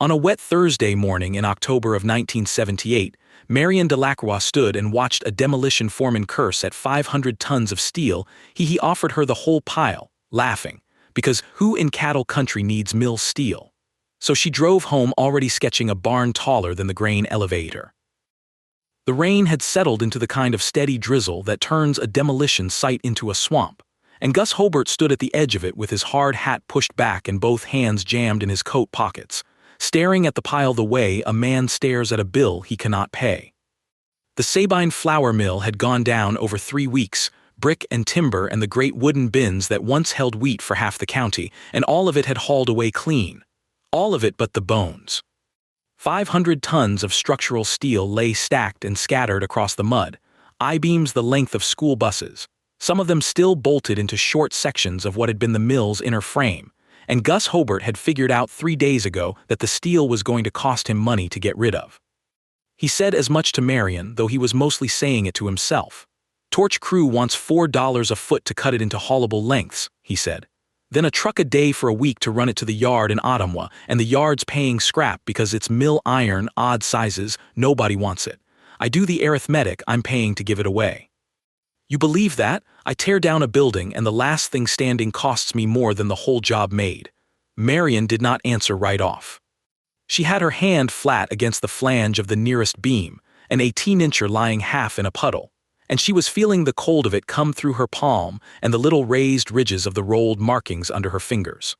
On a wet Thursday morning in October of 1978, Marion Delacroix stood and watched a demolition foreman curse at 500 tons of steel. He offered her the whole pile, laughing, because who in cattle country needs mill steel? So she drove home already sketching a barn taller than the grain elevator. The rain had settled into the kind of steady drizzle that turns a demolition site into a swamp, and Gus Hobart stood at the edge of it with his hard hat pushed back and both hands jammed in his coat pockets, staring at the pile the way a man stares at a bill he cannot pay. The Sabine flour mill had gone down over 3 weeks, brick and timber and the great wooden bins that once held wheat for half the county, and all of it had hauled away clean. All of it but the bones. 500 tons of structural steel lay stacked and scattered across the mud, I-beams the length of school buses, some of them still bolted into short sections of what had been the mill's inner frame, and Gus Hobart had figured out 3 days ago that the steel was going to cost him money to get rid of. He said as much to Marion, though he was mostly saying it to himself. Torch crew wants $4 a foot to cut it into haulable lengths, he said. Then a truck a day for a week to run it to the yard in Ottawa, and the yard's paying scrap because it's mill iron, odd sizes, nobody wants it. I do the arithmetic, I'm paying to give it away. You believe that? I tear down a building and the last thing standing costs me more than the whole job made. Marion did not answer right off. She had her hand flat against the flange of the nearest beam, an 18-incher lying half in a puddle, and she was feeling the cold of it come through her palm and the little raised ridges of the rolled markings under her fingers.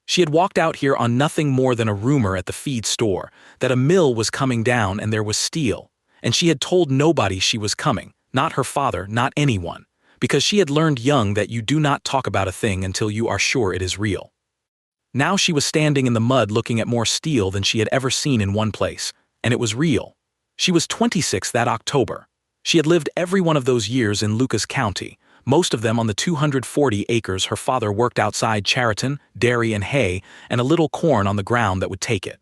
She had walked out here on nothing more than a rumor at the feed store that a mill was coming down and there was steel, and she had told nobody she was coming, not her father, not anyone, because she had learned young that you do not talk about a thing until you are sure it is real. Now she was standing in the mud looking at more steel than she had ever seen in one place, and it was real. She was 26 that October. She had lived every one of those years in Lucas County, most of them on the 240 acres her father worked outside Chariton, dairy and hay, and a little corn on the ground that would take it.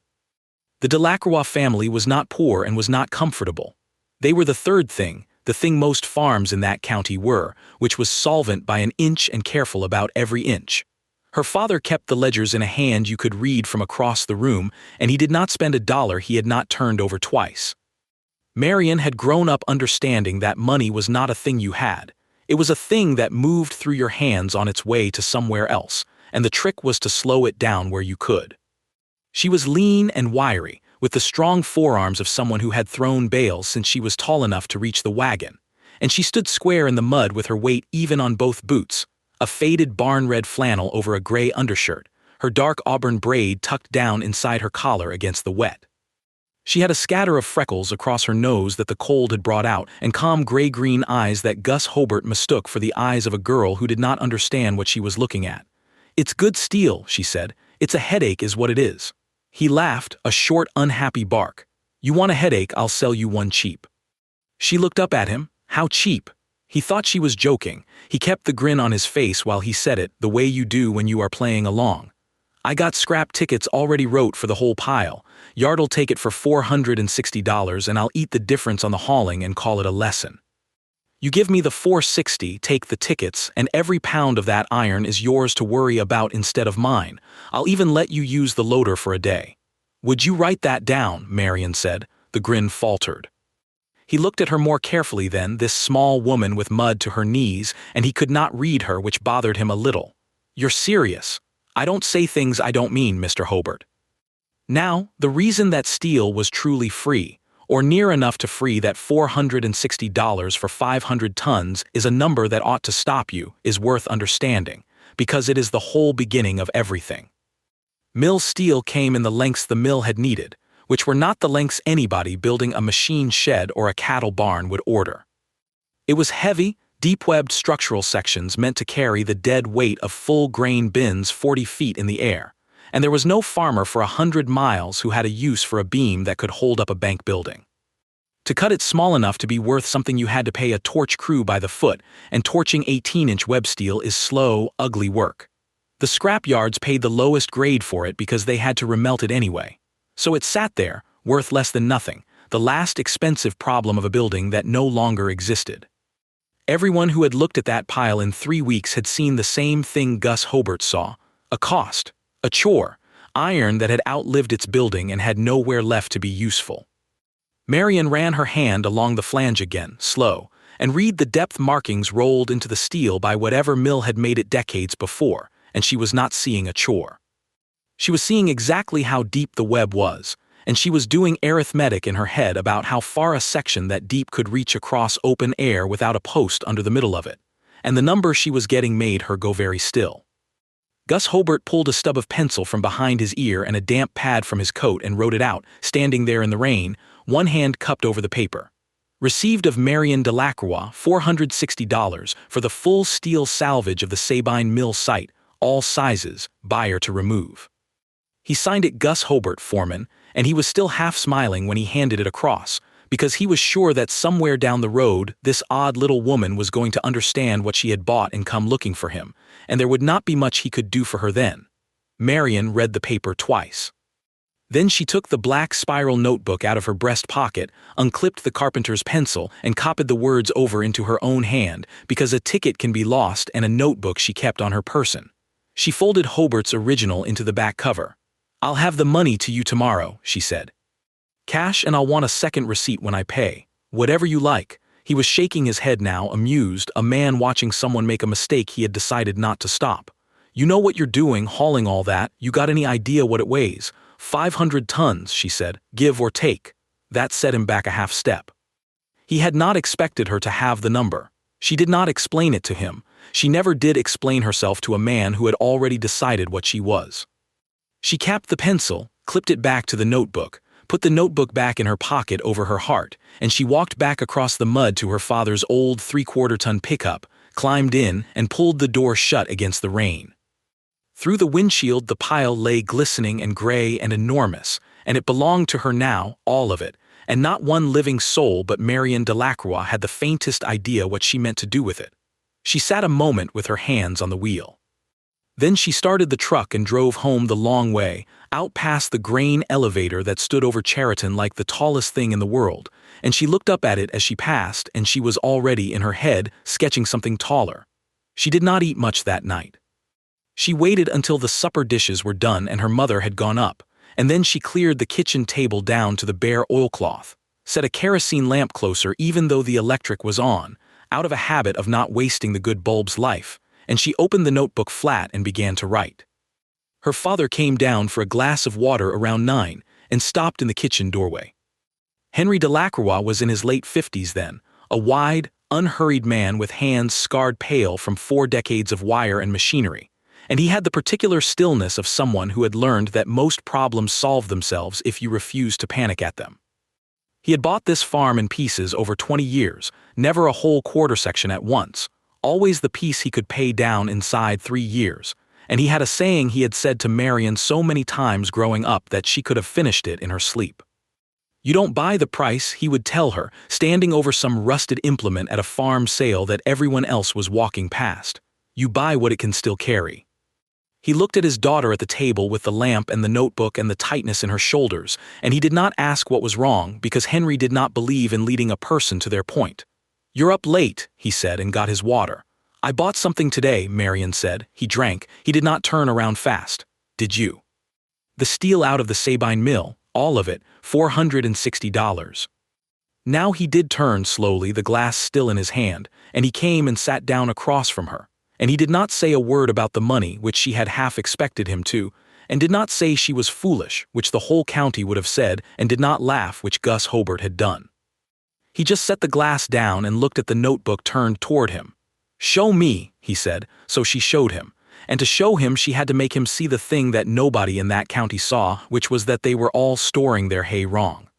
The Delacroix family was not poor and was not comfortable. They were the third thing, the thing most farms in that county were, which was solvent by an inch and careful about every inch. Her father kept the ledgers in a hand you could read from across the room, and he did not spend $1 he had not turned over twice. Marion had grown up understanding that money was not a thing you had. It was a thing that moved through your hands on its way to somewhere else, and the trick was to slow it down where you could. She was lean and wiry, with the strong forearms of someone who had thrown bales since she was tall enough to reach the wagon, and she stood square in the mud with her weight even on both boots, a faded barn-red flannel over a gray undershirt, her dark auburn braid tucked down inside her collar against the wet. She had a scatter of freckles across her nose that the cold had brought out, and calm gray-green eyes that Gus Hobart mistook for the eyes of a girl who did not understand what she was looking at. "It's good steel," she said. "It's a headache is what it is." He laughed, a short, unhappy bark. "You want a headache, I'll sell you one cheap." She looked up at him. How cheap? He thought she was joking. He kept the grin on his face while he said it, the way you do when you are playing along. "I got scrap tickets already wrote for the whole pile. Yard'll take it for $460 and I'll eat the difference on the hauling and call it a lesson. You give me the $460, take the tickets, and every pound of that iron is yours to worry about instead of mine. I'll even let you use the loader for a day." "Would you write that down?" Marion said. The grin faltered. He looked at her more carefully then, this small woman with mud to her knees, and he could not read her, which bothered him a little. "You're serious?" "I don't say things I don't mean, Mr. Hobart." Now, the reason that steel was truly free, or near enough to free that $460 for 500 tons is a number that ought to stop you, is worth understanding, because it is the whole beginning of everything. Mill steel came in the lengths the mill had needed, which were not the lengths anybody building a machine shed or a cattle barn would order. It was heavy, deep-webbed structural sections meant to carry the dead weight of full-grain bins 40 feet in the air, and there was no farmer for 100 miles who had a use for a beam that could hold up a bank building. To cut it small enough to be worth something you had to pay a torch crew by the foot, and torching 18-inch web steel is slow, ugly work. The scrap yards paid the lowest grade for it because they had to remelt it anyway. So it sat there, worth less than nothing, the last expensive problem of a building that no longer existed. Everyone who had looked at that pile in 3 weeks had seen the same thing Gus Hobart saw, a cost, a chore. iron that had outlived its building and had nowhere left to be useful. Marion ran her hand along the flange again, slow, and read the depth markings rolled into the steel by whatever mill had made it decades before, and she was not seeing a chore. She was seeing exactly how deep the web was, and she was doing arithmetic in her head about how far a section that deep could reach across open air without a post under the middle of it, and the number she was getting made her go very still. Gus Hobart pulled a stub of pencil from behind his ear and a damp pad from his coat and wrote it out, standing there in the rain, one hand cupped over the paper. Received of Marion Delacroix $460 for the full steel salvage of the Sabine Mill site, all sizes, buyer to remove. He signed it Gus Hobart, foreman, and he was still half smiling when he handed it across, because he was sure that somewhere down the road this odd little woman was going to understand what she had bought and come looking for him, and there would not be much he could do for her then. Marion read the paper twice. Then she took the black spiral notebook out of her breast pocket, unclipped the carpenter's pencil, and copied the words over into her own hand, because a ticket can be lost and a notebook she kept on her person. She folded Hobart's original into the back cover. "I'll have the money to you tomorrow," she said. "Cash, and I'll want a second receipt when I pay. Whatever you like." He was shaking his head now, amused, a man watching someone make a mistake he had decided not to stop. "You know what you're doing, hauling all that. You got any idea what it weighs?" 500 tons, she said, "give or take." That set him back a half step. He had not expected her to have the number. She did not explain it to him. She never did explain herself to a man who had already decided what she was. She capped the pencil, clipped it back to the notebook, put the notebook back in her pocket over her heart, and she walked back across the mud to her father's old 3/4-ton pickup, climbed in, and pulled the door shut against the rain. Through the windshield the pile lay glistening and gray and enormous, and it belonged to her now, all of it, and not one living soul but Marion Delacroix had the faintest idea what she meant to do with it. She sat a moment with her hands on the wheel. Then she started the truck and drove home the long way, out past the grain elevator that stood over Cheriton like the tallest thing in the world, and she looked up at it as she passed, and she was already in her head sketching something taller. She did not eat much that night. She waited until the supper dishes were done and her mother had gone up, and then she cleared the kitchen table down to the bare oilcloth, set a kerosene lamp closer even though the electric was on, out of a habit of not wasting the good bulb's life, and she opened the notebook flat and began to write. Her father came down for a glass of water around 9 and stopped in the kitchen doorway. Henry Delacroix was in his late 50s then, a wide, unhurried man with hands scarred pale from 4 decades of wire and machinery, and he had the particular stillness of someone who had learned that most problems solve themselves if you refuse to panic at them. He had bought this farm in pieces over 20 years, never a whole quarter section at once, always the piece he could pay down inside 3 years, and he had a saying he had said to Marion so many times growing up that she could have finished it in her sleep. "You don't buy the price," he would tell her, standing over some rusted implement at a farm sale that everyone else was walking past. "You buy what it can still carry." He looked at his daughter at the table with the lamp and the notebook and the tightness in her shoulders, and he did not ask what was wrong because Henry did not believe in leading a person to their point. "You're up late," he said, and got his water. "I bought something today," Marion said. He drank. He did not turn around fast. "Did you?" "The steel out of the Sabine Mill, all of it, $460. Now he did turn slowly, the glass still in his hand, and he came and sat down across from her. And he did not say a word about the money, which she had half expected him to, and did not say she was foolish, which the whole county would have said, and did not laugh, which Gus Hobart had done. He just set the glass down and looked at the notebook turned toward him. "Show me," he said, so she showed him, and to show him she had to make him see the thing that nobody in that county saw, which was that they were all storing their hay wrong.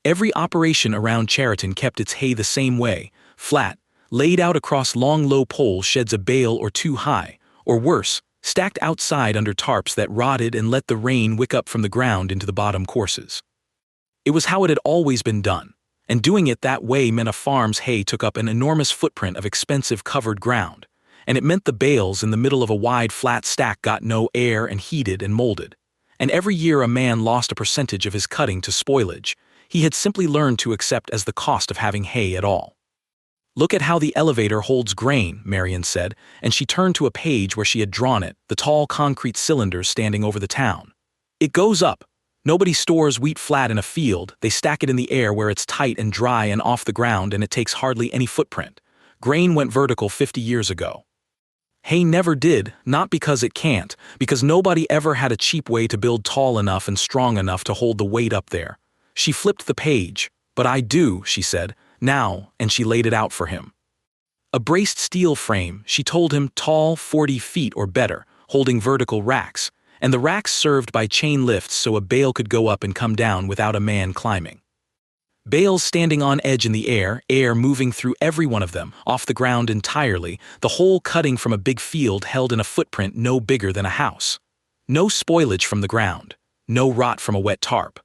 Every operation around Cheriton kept its hay the same way, flat, laid out across long low poles sheds a bale or 2 high, or worse, stacked outside under tarps that rotted and let the rain wick up from the ground into the bottom courses. It was how it had always been done, and doing it that way meant a farm's hay took up an enormous footprint of expensive covered ground, and it meant the bales in the middle of a wide flat stack got no air and heated and molded, and every year a man lost a percentage of his cutting to spoilage. He had simply learned to accept as the cost of having hay at all. "Look at how the elevator holds grain," Marion said, and she turned to a page where she had drawn it, the tall concrete cylinders standing over the town. It goes up. Nobody stores wheat flat in a field, they stack it in the air where it's tight and dry and off the ground and it takes hardly any footprint. Grain went vertical 50 years ago. Hay never did, not because it can't, because nobody ever had a cheap way to build tall enough and strong enough to hold the weight up there. She flipped the page. But I do, she said, now, and she laid it out for him. A braced steel frame, she told him, tall 40 feet or better, holding vertical racks, and the racks served by chain lifts so a bale could go up and come down without a man climbing. Bales standing on edge in the air moving through every one of them, off the ground entirely, the whole cutting from a big field held in a footprint no bigger than a house. No spoilage from the ground, no rot from a wet tarp.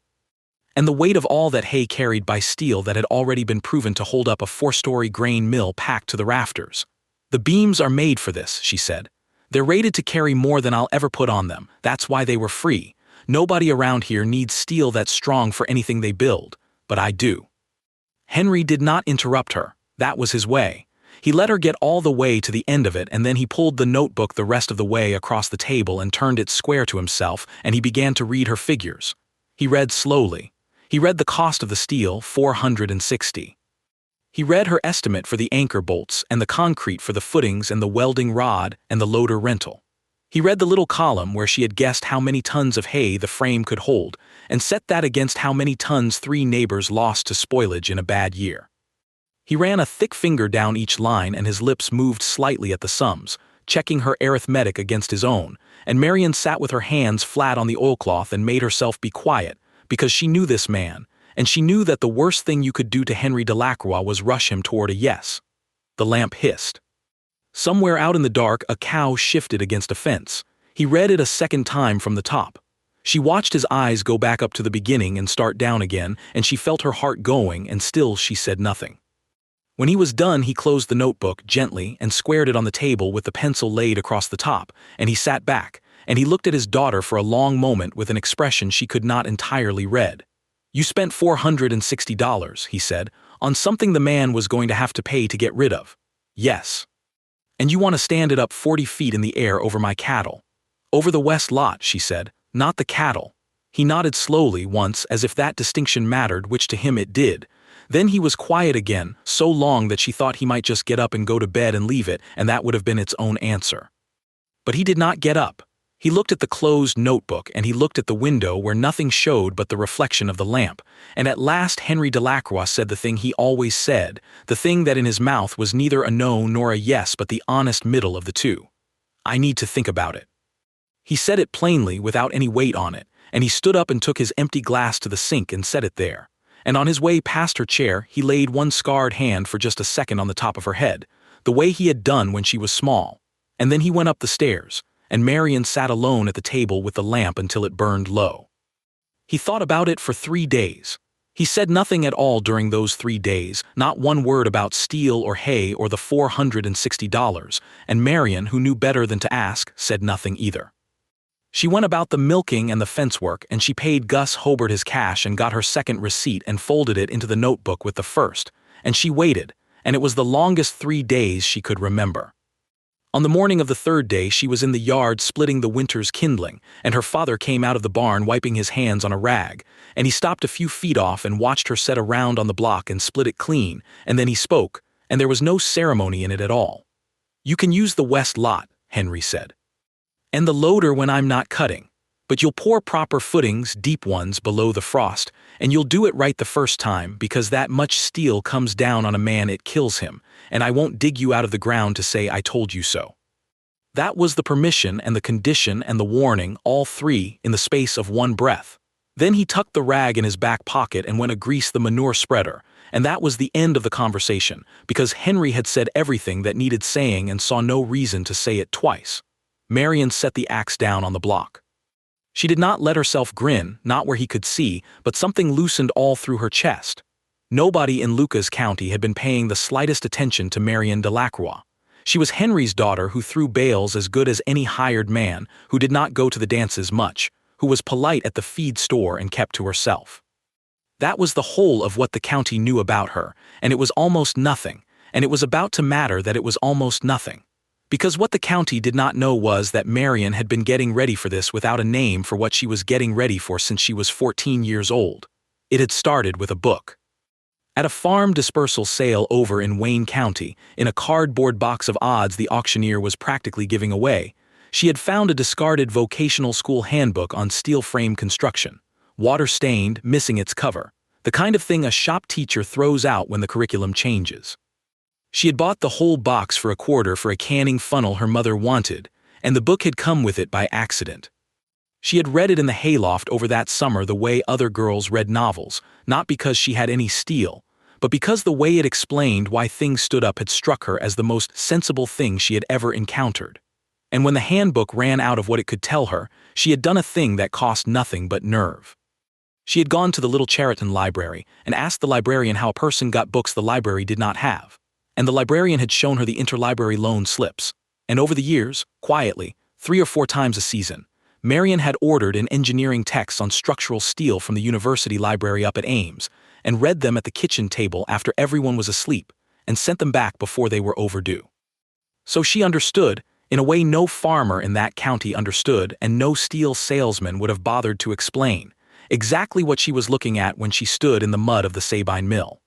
And the weight of all that hay carried by steel that had already been proven to hold up a 4-story grain mill packed to the rafters. The beams are made for this, she said. They're rated to carry more than I'll ever put on them, that's why they were free. Nobody around here needs steel that's strong for anything they build, but I do. Henry did not interrupt her, that was his way. He let her get all the way to the end of it and then he pulled the notebook the rest of the way across the table and turned it square to himself and he began to read her figures. He read slowly. He read the cost of the steel, $460. He read her estimate for the anchor bolts and the concrete for the footings and the welding rod and the loader rental. He read the little column where she had guessed how many tons of hay the frame could hold and set that against how many tons 3 neighbors lost to spoilage in a bad year. He ran a thick finger down each line and his lips moved slightly at the sums, checking her arithmetic against his own, and Marion sat with her hands flat on the oilcloth and made herself be quiet, because she knew this man, and she knew that the worst thing you could do to Henry Delacroix was rush him toward a yes. The lamp hissed. Somewhere out in the dark, a cow shifted against a fence. He read it a second time from the top. She watched his eyes go back up to the beginning and start down again, and she felt her heart going, and still she said nothing. When he was done, he closed the notebook gently and squared it on the table with the pencil laid across the top, and he sat back, and he looked at his daughter for a long moment with an expression she could not entirely read. You spent $460, he said, on something the man was going to have to pay to get rid of. Yes. And you want to stand it up 40 feet in the air over my cattle. Over the west lot, she said, not the cattle. He nodded slowly once as if that distinction mattered, which to him it did. Then he was quiet again, so long that she thought he might just get up and go to bed and leave it, and that would have been its own answer. But he did not get up. He looked at the closed notebook and he looked at the window where nothing showed but the reflection of the lamp, and at last Henry Delacroix said the thing he always said, the thing that in his mouth was neither a no nor a yes but the honest middle of the two. I need to think about it. He said it plainly without any weight on it, and he stood up and took his empty glass to the sink and set it there, and on his way past her chair he laid one scarred hand for just a second on the top of her head, the way he had done when she was small, and then he went up the stairs, and Marion sat alone at the table with the lamp until it burned low. He thought about it for 3 days. He said nothing at all during those 3 days, not one word about steel or hay or the $460, and Marion, who knew better than to ask, said nothing either. She went about the milking and the fence work, and she paid Gus Hobart his cash and got her second receipt and folded it into the notebook with the first, and she waited, and it was the longest 3 days she could remember. On the morning of the 3rd day she was in the yard splitting the winter's kindling, and her father came out of the barn wiping his hands on a rag, and he stopped a few feet off and watched her set around on the block and split it clean, and then he spoke, and there was no ceremony in it at all. You can use the west lot, Henry said. And the loader when I'm not cutting, but you'll pour proper footings, deep ones, below the frost, and you'll do it right the first time because that much steel comes down on a man it kills him, and I won't dig you out of the ground to say I told you so. That was the permission and the condition and the warning, all three, in the space of one breath. Then he tucked the rag in his back pocket and went to grease the manure spreader, and that was the end of the conversation, because Henry had said everything that needed saying and saw no reason to say it twice. Marion set the axe down on the block. She did not let herself grin, not where he could see, but something loosened all through her chest. Nobody in Lucas County had been paying the slightest attention to Marion Delacroix. She was Henry's daughter who threw bales as good as any hired man, who did not go to the dances much, who was polite at the feed store and kept to herself. That was the whole of what the county knew about her, and it was almost nothing, and it was about to matter that it was almost nothing. Because what the county did not know was that Marion had been getting ready for this without a name for what she was getting ready for since she was 14 years old. It had started with a book. At a farm dispersal sale over in Wayne County, in a cardboard box of odds the auctioneer was practically giving away, she had found a discarded vocational school handbook on steel frame construction, water-stained, missing its cover, the kind of thing a shop teacher throws out when the curriculum changes. She had bought the whole box for $1 for a canning funnel her mother wanted, and the book had come with it by accident. She had read it in the hayloft over that summer the way other girls read novels, not because she had any steel, but because the way it explained why things stood up had struck her as the most sensible thing she had ever encountered. And when the handbook ran out of what it could tell her, she had done a thing that cost nothing but nerve. She had gone to the little Cheriton library and asked the librarian how a person got books the library did not have. And the librarian had shown her the interlibrary loan slips. And over the years, quietly, 3 or 4 times a season, Marion had ordered an engineering text on structural steel from the university library up at Ames, and read them at the kitchen table after everyone was asleep, and sent them back before they were overdue. So she understood, in a way no farmer in that county understood and no steel salesman would have bothered to explain, exactly what she was looking at when she stood in the mud of the Sabine mill.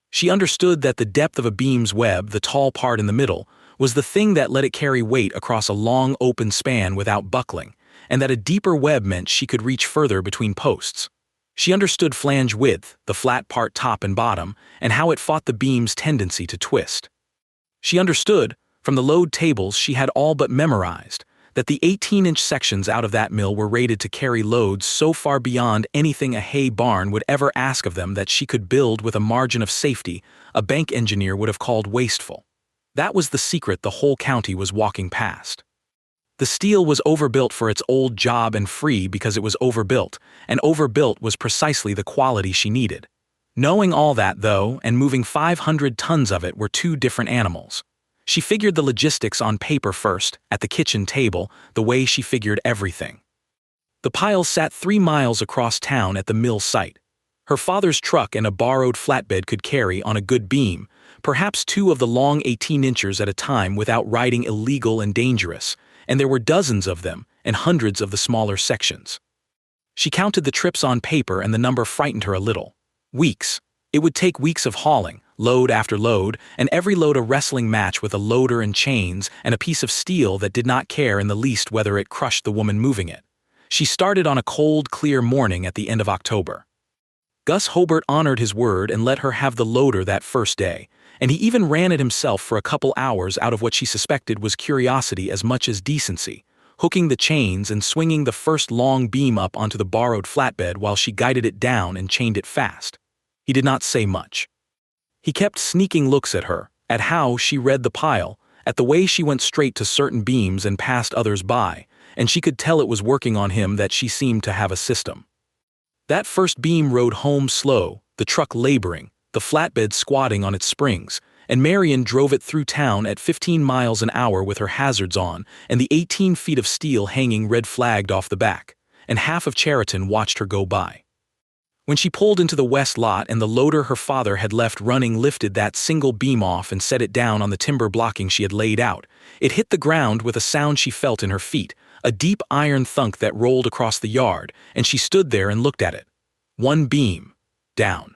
She understood that the depth of a beam's web, the tall part in the middle, was the thing that let it carry weight across a long open span without buckling, and that a deeper web meant she could reach further between posts. She understood flange width, the flat part top and bottom, and how it fought the beam's tendency to twist. She understood, from the load tables she had all but memorized, that the 18-inch sections out of that mill were rated to carry loads so far beyond anything a hay barn would ever ask of them that she could build with a margin of safety a bank engineer would have called wasteful. That was the secret the whole county was walking past. The steel was overbuilt for its old job and free because it was overbuilt, and overbuilt was precisely the quality she needed. Knowing all that, though, and moving 500 tons of it were 2 different animals. She figured the logistics on paper first, at the kitchen table, the way she figured everything. The pile sat 3 miles across town at the mill site. Her father's truck and a borrowed flatbed could carry, on a good beam, perhaps 2 of the long 18-inchers at a time without riding illegal and dangerous, and there were dozens of them, and hundreds of the smaller sections. She counted the trips on paper and the number frightened her a little. Weeks. It would take weeks of hauling, load after load, and every load a wrestling match with a loader and chains and a piece of steel that did not care in the least whether it crushed the woman moving it. She started on a cold, clear morning at the end of October. Gus Hobart honored his word and let her have the loader that first day, and he even ran it himself for a couple hours out of what she suspected was curiosity as much as decency, hooking the chains and swinging the first long beam up onto the borrowed flatbed while she guided it down and chained it fast. He did not say much. He kept sneaking looks at her, at how she read the pile, at the way she went straight to certain beams and passed others by, and she could tell it was working on him that she seemed to have a system. That first beam rode home slow, the truck laboring, the flatbed squatting on its springs, and Marion drove it through town at 15 miles an hour with her hazards on and the 18 feet of steel hanging red-flagged off the back, and half of Cheriton watched her go by. When she pulled into the west lot and the loader her father had left running lifted that single beam off and set it down on the timber blocking she had laid out, it hit the ground with a sound she felt in her feet, a deep iron thunk that rolled across the yard, and she stood there and looked at it. 1 beam. Down.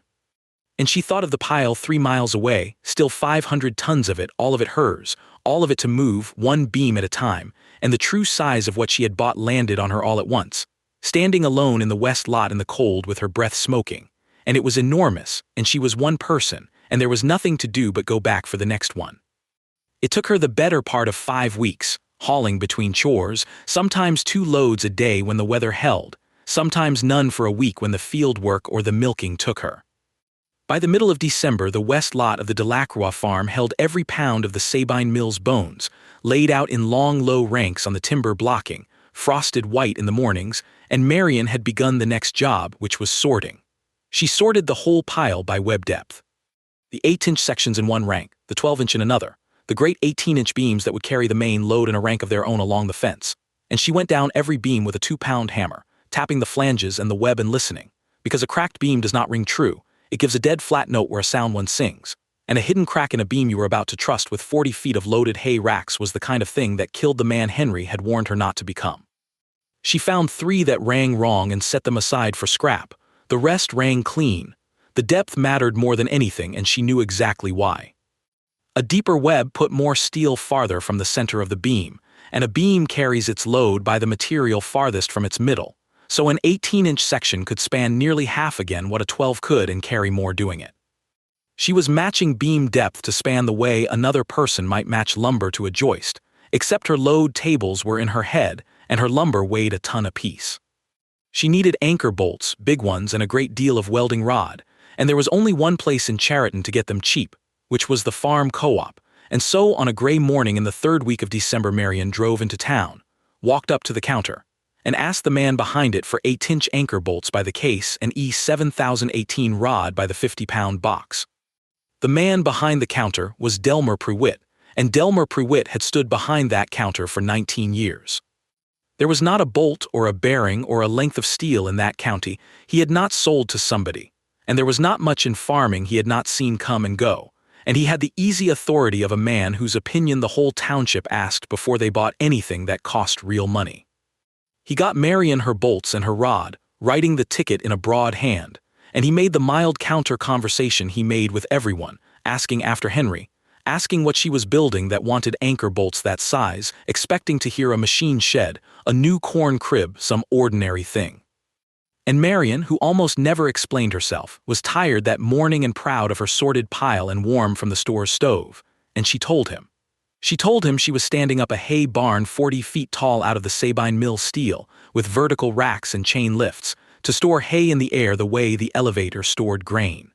And she thought of the pile 3 miles away, still 500 tons of it, all of it hers, all of it to move, 1 beam at a time, and the true size of what she had bought landed on her all at once, standing alone in the west lot in the cold with her breath smoking, and it was enormous, and she was 1 person, and there was nothing to do but go back for the next one. It took her the better part of 5 weeks, hauling between chores, sometimes 2 loads a day when the weather held, sometimes none for a week when the field work or the milking took her. By the middle of December, the west lot of the Delacroix farm held every pound of the Sabine mill's bones, laid out in long, low ranks on the timber blocking, frosted white in the mornings, and Marion had begun the next job, which was sorting. She sorted the whole pile by web depth. The 8-inch sections in one rank, the 12-inch in another, the great 18-inch beams that would carry the main load in a rank of their own along the fence, and she went down every beam with a 2-pound hammer, tapping the flanges and the web and listening, because a cracked beam does not ring true, it gives a dead flat note where a sound one sings, And a hidden crack in a beam you were about to trust with 40 feet of loaded hay racks was the kind of thing that killed the man Henry had warned her not to become. She found 3 that rang wrong and set them aside for scrap. The rest rang clean. The depth mattered more than anything, and she knew exactly why. A deeper web put more steel farther from the center of the beam, and a beam carries its load by the material farthest from its middle, so an 18-inch section could span nearly half again what a 12 could and carry more doing it. She was matching beam depth to span the way another person might match lumber to a joist, except her load tables were in her head and her lumber weighed a ton apiece. She needed anchor bolts, big ones, and a great deal of welding rod, and there was only one place in Chariton to get them cheap, which was the farm co-op, and so on a gray morning in the 3rd week of December Marion drove into town, walked up to the counter, and asked the man behind it for 8-inch anchor bolts by the case and E7018 rod by the 50-pound box. The man behind the counter was Delmer Prewitt, and Delmer Prewitt had stood behind that counter for 19 years. There was not a bolt or a bearing or a length of steel in that county he had not sold to somebody, and there was not much in farming he had not seen come and go, and he had the easy authority of a man whose opinion the whole township asked before they bought anything that cost real money. He got Marion her bolts and her rod, writing the ticket in a broad hand, and he made the mild counter conversation he made with everyone, asking after Henry, asking what she was building that wanted anchor bolts that size, expecting to hear a machine shed, a new corn crib, some ordinary thing. And Marion, who almost never explained herself, was tired that morning and proud of her sorted pile and warm from the store's stove, and she told him. She told him she was standing up a hay barn 40 feet tall out of the Sabine mill steel, with vertical racks and chain lifts, to store hay in the air the way the elevator stored grain.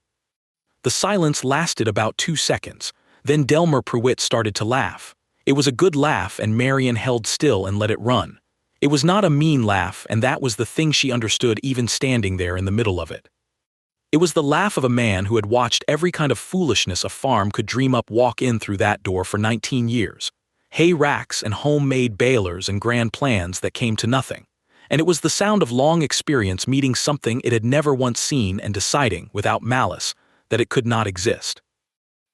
The silence lasted about 2 seconds. Then Delmer Prewitt started to laugh. It was a good laugh, and Marion held still and let it run. It was not a mean laugh, and that was the thing she understood even standing there in the middle of it. It was the laugh of a man who had watched every kind of foolishness a farm could dream up walk in through that door for 19 years. Hay racks and homemade balers and grand plans that came to nothing. And it was the sound of long experience meeting something it had never once seen and deciding, without malice, that it could not exist.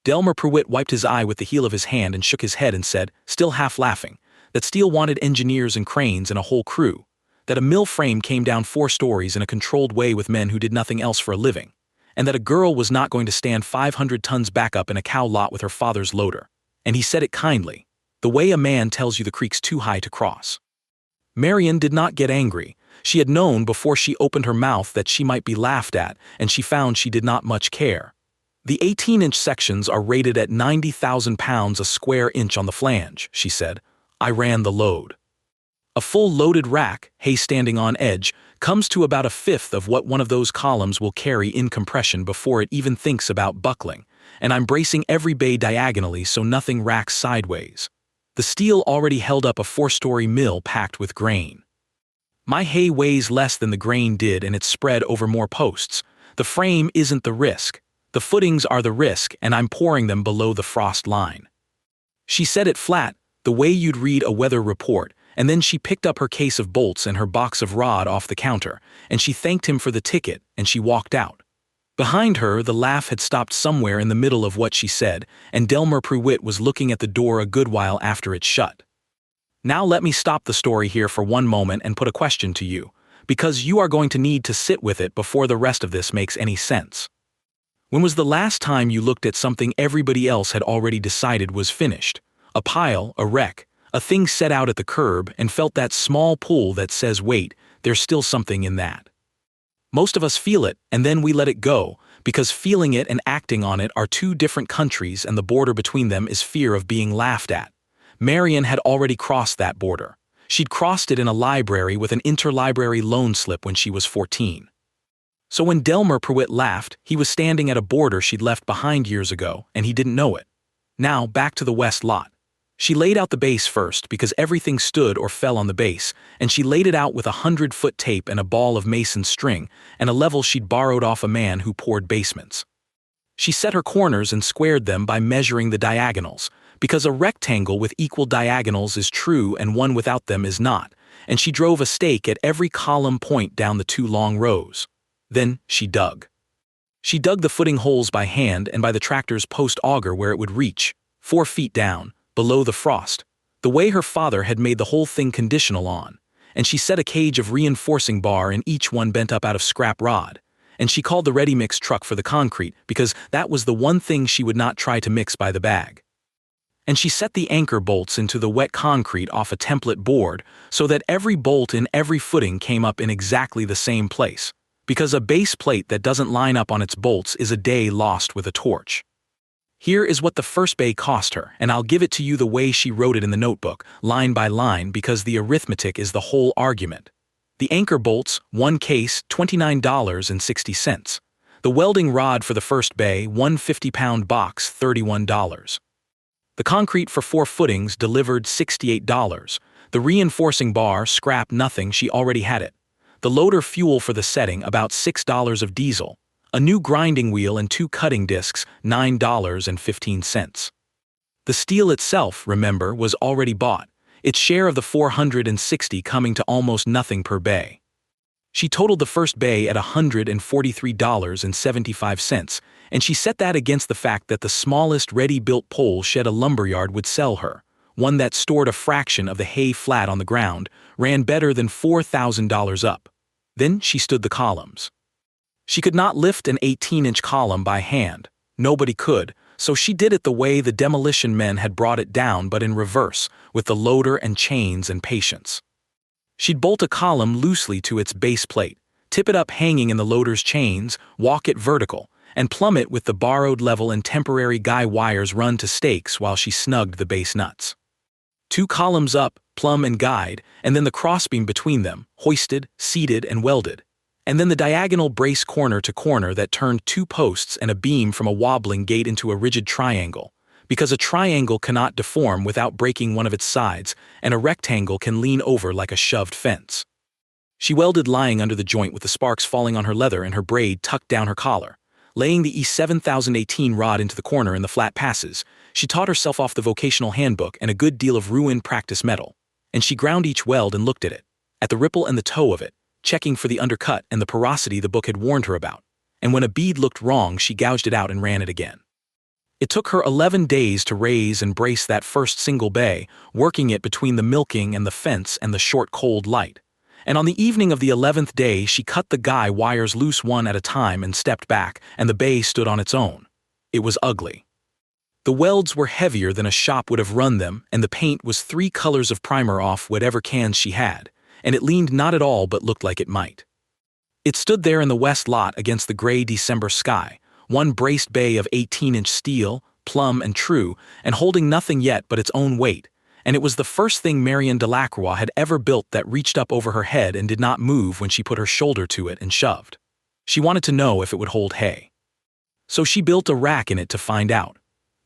Delmer Prewitt wiped his eye with the heel of his hand and shook his head and said, still half laughing, that steel wanted engineers and cranes and a whole crew, that a mill frame came down 4 stories in a controlled way with men who did nothing else for a living, and that a girl was not going to stand 500 tons back up in a cow lot with her father's loader. And he said it kindly, the way a man tells you the creek's too high to cross. Marion did not get angry. She had known before she opened her mouth that she might be laughed at, and she found she did not much care. The 18-inch sections are rated at 90,000 pounds a square inch on the flange, she said. I ran the load. A full loaded rack, hay standing on edge, comes to about 1/5 of what one of those columns will carry in compression before it even thinks about buckling, and I'm bracing every bay diagonally so nothing racks sideways. The steel already held up a 4-story mill packed with grain. My hay weighs less than the grain did, and it's spread over more posts. The frame isn't the risk. The footings are the risk, and I'm pouring them below the frost line. She said it flat, the way you'd read a weather report, and then she picked up her case of bolts and her box of rod off the counter, and she thanked him for the ticket, and she walked out. Behind her, the laugh had stopped somewhere in the middle of what she said, and Delmer Prewitt was looking at the door a good while after it shut. Now let me stop the story here for one moment and put a question to you, because you are going to need to sit with it before the rest of this makes any sense. When was the last time you looked at something everybody else had already decided was finished? A pile, a wreck, a thing set out at the curb, and felt that small pull that says, wait, there's still something in that. Most of us feel it, and then we let it go, because feeling it and acting on it are 2 different countries, and the border between them is fear of being laughed at. Marion had already crossed that border. She'd crossed it in a library with an interlibrary loan slip when she was 14. So when Delmer Prewitt laughed, he was standing at a border she'd left behind years ago, and he didn't know it. Now, back to the west lot. She laid out the base first because everything stood or fell on the base, and she laid it out with 100-foot tape and a ball of mason's string, and a level she'd borrowed off a man who poured basements. She set her corners and squared them by measuring the diagonals, because a rectangle with equal diagonals is true and one without them is not, and she drove a stake at every column point down the 2 long rows. Then she dug. She dug the footing holes by hand and by the tractor's post auger where it would reach, 4 feet down, below the frost, the way her father had made the whole thing conditional on, and she set a cage of reinforcing bar in each one bent up out of scrap rod, and she called the ready-mix truck for the concrete because that was the one thing she would not try to mix by the bag. And she set the anchor bolts into the wet concrete off a template board so that every bolt in every footing came up in exactly the same place, because a base plate that doesn't line up on its bolts is a day lost with a torch. Here is what the first bay cost her, and I'll give it to you the way she wrote it in the notebook, line by line, because the arithmetic is the whole argument. The anchor bolts, 1 case, $29.60. The welding rod for the first bay, 1 50-pound box, $31. The concrete for 4 footings delivered $68. The reinforcing bar, scrap nothing, she already had it. The loader fuel for the setting, about $6 of diesel. A new grinding wheel and 2 cutting discs, $9.15. The steel itself, remember, was already bought, its share of the $460 coming to almost nothing per bay. She totaled the first bay at $143.75, and she set that against the fact that the smallest ready-built pole shed a lumberyard would sell her, one that stored a fraction of the hay flat on the ground, ran better than $4,000 up. Then she stood the columns. She could not lift an 18-inch column by hand. Nobody could, so she did it the way the demolition men had brought it down, but in reverse, with the loader and chains and patience. She'd bolt a column loosely to its base plate, tip it up hanging in the loader's chains, walk it vertical, and plumb it with the borrowed level and temporary guy wires run to stakes while she snugged the base nuts. 2 columns up, plumb and guide, and then the crossbeam between them, hoisted, seated, and welded. And then the diagonal brace corner to corner that turned 2 posts and a beam from a wobbling gate into a rigid triangle, because a triangle cannot deform without breaking one of its sides, and a rectangle can lean over like a shoved fence. She welded lying under the joint with the sparks falling on her leather and her braid tucked down her collar. Laying the E7018 rod into the corner in the flat passes, she taught herself off the vocational handbook and a good deal of ruined practice metal, and she ground each weld and looked at it, at the ripple and the toe of it, checking for the undercut and the porosity the book had warned her about, and when a bead looked wrong she gouged it out and ran it again. It took her 11 days to raise and brace that first single bay, working it between the milking and the fence and the short cold light, and on the evening of the 11th day she cut the guy wires loose one at a time and stepped back, and the bay stood on its own. It was ugly. The welds were heavier than a shop would have run them, and the paint was 3 colors of primer off whatever cans she had, and it leaned not at all but looked like it might. It stood there in the west lot against the gray December sky, one braced bay of 18-inch steel, plumb and true, and holding nothing yet but its own weight, and it was the first thing Marion Delacroix had ever built that reached up over her head and did not move when she put her shoulder to it and shoved. She wanted to know if it would hold hay. So she built a rack in it to find out.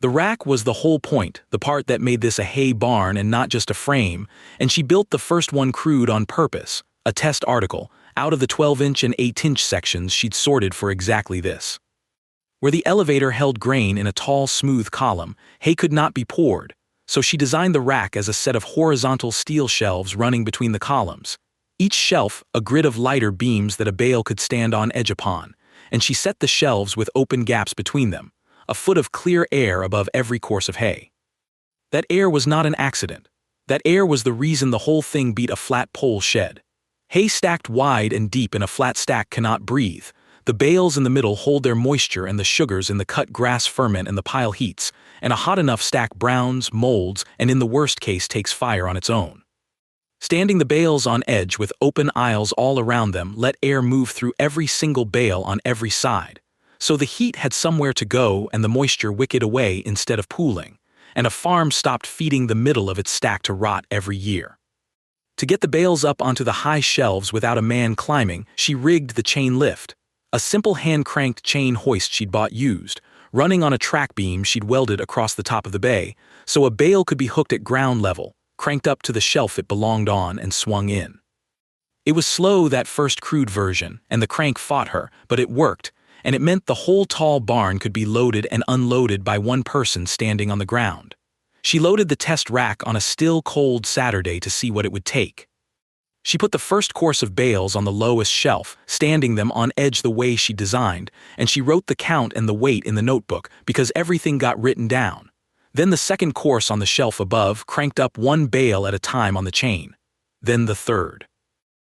The rack was the whole point, the part that made this a hay barn and not just a frame, and she built the first one crude on purpose, a test article, out of the 12-inch and 8-inch sections she'd sorted for exactly this. Where the elevator held grain in a tall, smooth column, hay could not be poured, so she designed the rack as a set of horizontal steel shelves running between the columns. Each shelf a grid of lighter beams that a bale could stand on edge upon, and she set the shelves with open gaps between them, a foot of clear air above every course of hay. That air was not an accident. That air was the reason the whole thing beat a flat pole shed. Hay stacked wide and deep in a flat stack cannot breathe. The bales in the middle hold their moisture and the sugars in the cut grass ferment and the pile heats, and a hot enough stack browns, molds, and in the worst case takes fire on its own. Standing the bales on edge with open aisles all around them let air move through every single bale on every side, so the heat had somewhere to go and the moisture wicked away instead of pooling, and a farm stopped feeding the middle of its stack to rot every year. To get the bales up onto the high shelves without a man climbing, she rigged the chain lift, a simple hand-cranked chain hoist she'd bought used, running on a track beam she'd welded across the top of the bay, so a bale could be hooked at ground level, cranked up to the shelf it belonged on, and swung in. It was slow, that first crude version, and the crank fought her, but it worked, and it meant the whole tall barn could be loaded and unloaded by one person standing on the ground. She loaded the test rack on a still cold Saturday to see what it would take. She put the first course of bales on the lowest shelf, standing them on edge the way she designed, and she wrote the count and the weight in the notebook because everything got written down. Then the second course on the shelf above cranked up one bale at a time on the chain. Then the third.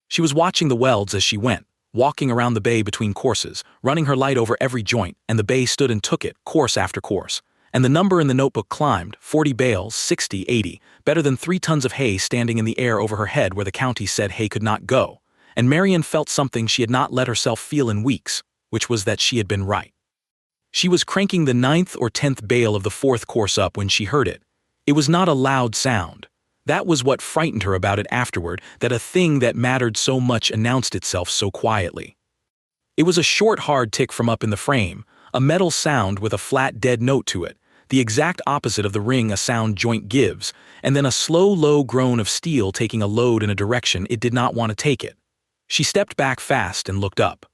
She was watching the welds as she went, walking around the bay between courses, running her light over every joint, and the bay stood and took it, course after course. And the number in the notebook climbed, 40 bales, 60, 80, better than 3 tons of hay standing in the air over her head where the county said hay could not go. And Marion felt something she had not let herself feel in weeks, which was that she had been right. She was cranking the 9th or 10th bale of the 4th course up when she heard it. It was not a loud sound. That was what frightened her about it afterward, that a thing that mattered so much announced itself so quietly. It was a short, hard tick from up in the frame, a metal sound with a flat, dead note to it, the exact opposite of the ring a sound joint gives, and then a slow, low groan of steel taking a load in a direction it did not want to take it. She stepped back fast and looked up.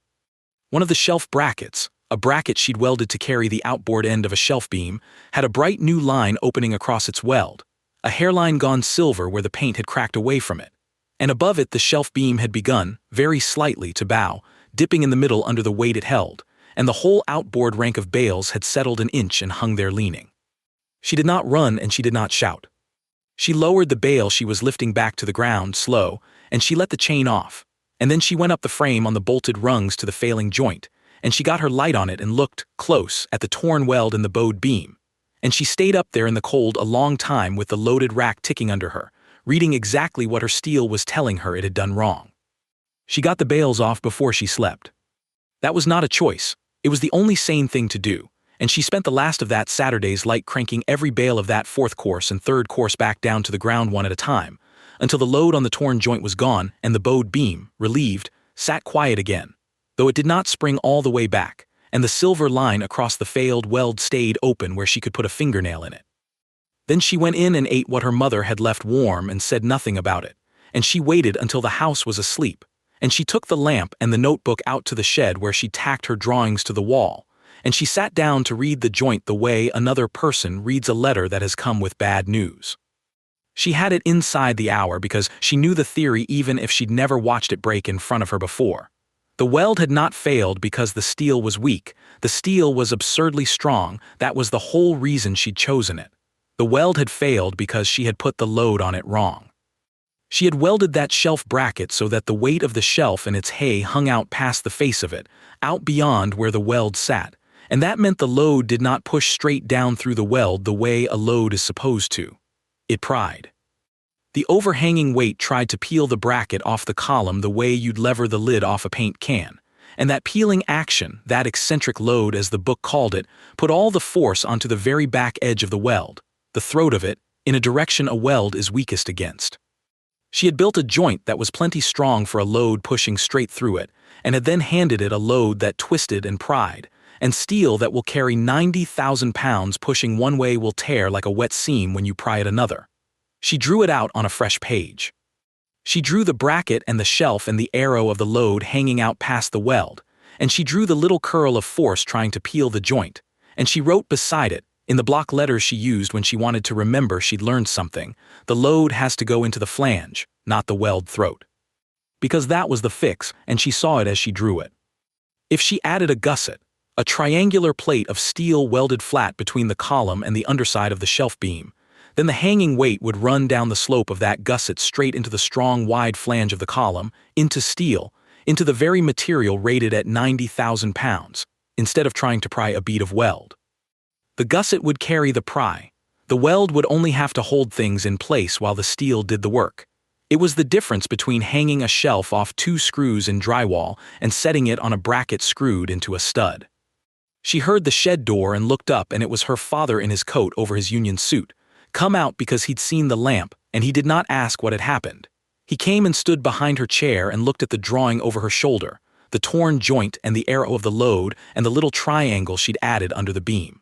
One of the shelf brackets, a bracket she'd welded to carry the outboard end of a shelf beam, had a bright new line opening across its weld, a hairline gone silver where the paint had cracked away from it. And above it the shelf beam had begun, very slightly, to bow, dipping in the middle under the weight it held, and the whole outboard rank of bales had settled an inch and hung there leaning. She did not run and she did not shout. She lowered the bale she was lifting back to the ground, slow, and she let the chain off, and then she went up the frame on the bolted rungs to the failing joint, and she got her light on it and looked, close, at the torn weld in the bowed beam. And she stayed up there in the cold a long time with the loaded rack ticking under her, reading exactly what her steel was telling her it had done wrong. She got the bales off before she slept. That was not a choice. It was the only sane thing to do, and she spent the last of that Saturday's light cranking every bale of that 4th course and 3rd course back down to the ground one at a time, until the load on the torn joint was gone and the bowed beam, relieved, sat quiet again, though it did not spring all the way back, and the silver line across the failed weld stayed open where she could put a fingernail in it. Then she went in and ate what her mother had left warm and said nothing about it, and she waited until the house was asleep, and she took the lamp and the notebook out to the shed where she tacked her drawings to the wall, and she sat down to read the joint the way another person reads a letter that has come with bad news. She had it inside the hour because she knew the theory even if she'd never watched it break in front of her before. The weld had not failed because the steel was weak. The steel was absurdly strong. That was the whole reason she'd chosen it. The weld had failed because she had put the load on it wrong. She had welded that shelf bracket so that the weight of the shelf and its hay hung out past the face of it, out beyond where the weld sat, and that meant the load did not push straight down through the weld the way a load is supposed to. It pried. The overhanging weight tried to peel the bracket off the column the way you'd lever the lid off a paint can, and that peeling action, that eccentric load as the book called it, put all the force onto the very back edge of the weld, the throat of it, in a direction a weld is weakest against. She had built a joint that was plenty strong for a load pushing straight through it, and had then handed it a load that twisted and pried, and steel that will carry 90,000 pounds pushing one way will tear like a wet seam when you pry it another. She drew it out on a fresh page. She drew the bracket and the shelf and the arrow of the load hanging out past the weld, and she drew the little curl of force trying to peel the joint, and she wrote beside it, in the block letters she used when she wanted to remember she'd learned something, the load has to go into the flange, not the weld throat. Because that was the fix, and she saw it as she drew it. If she added a gusset, a triangular plate of steel welded flat between the column and the underside of the shelf beam, then the hanging weight would run down the slope of that gusset straight into the strong wide flange of the column, into steel, into the very material rated at 90,000 pounds, instead of trying to pry a bead of weld. The gusset would carry the pry. The weld would only have to hold things in place while the steel did the work. It was the difference between hanging a shelf off 2 screws in drywall and setting it on a bracket screwed into a stud. She heard the shed door and looked up, and it was her father in his coat over his union suit, come out because he'd seen the lamp, and he did not ask what had happened. He came and stood behind her chair and looked at the drawing over her shoulder, the torn joint and the arrow of the load and the little triangle she'd added under the beam.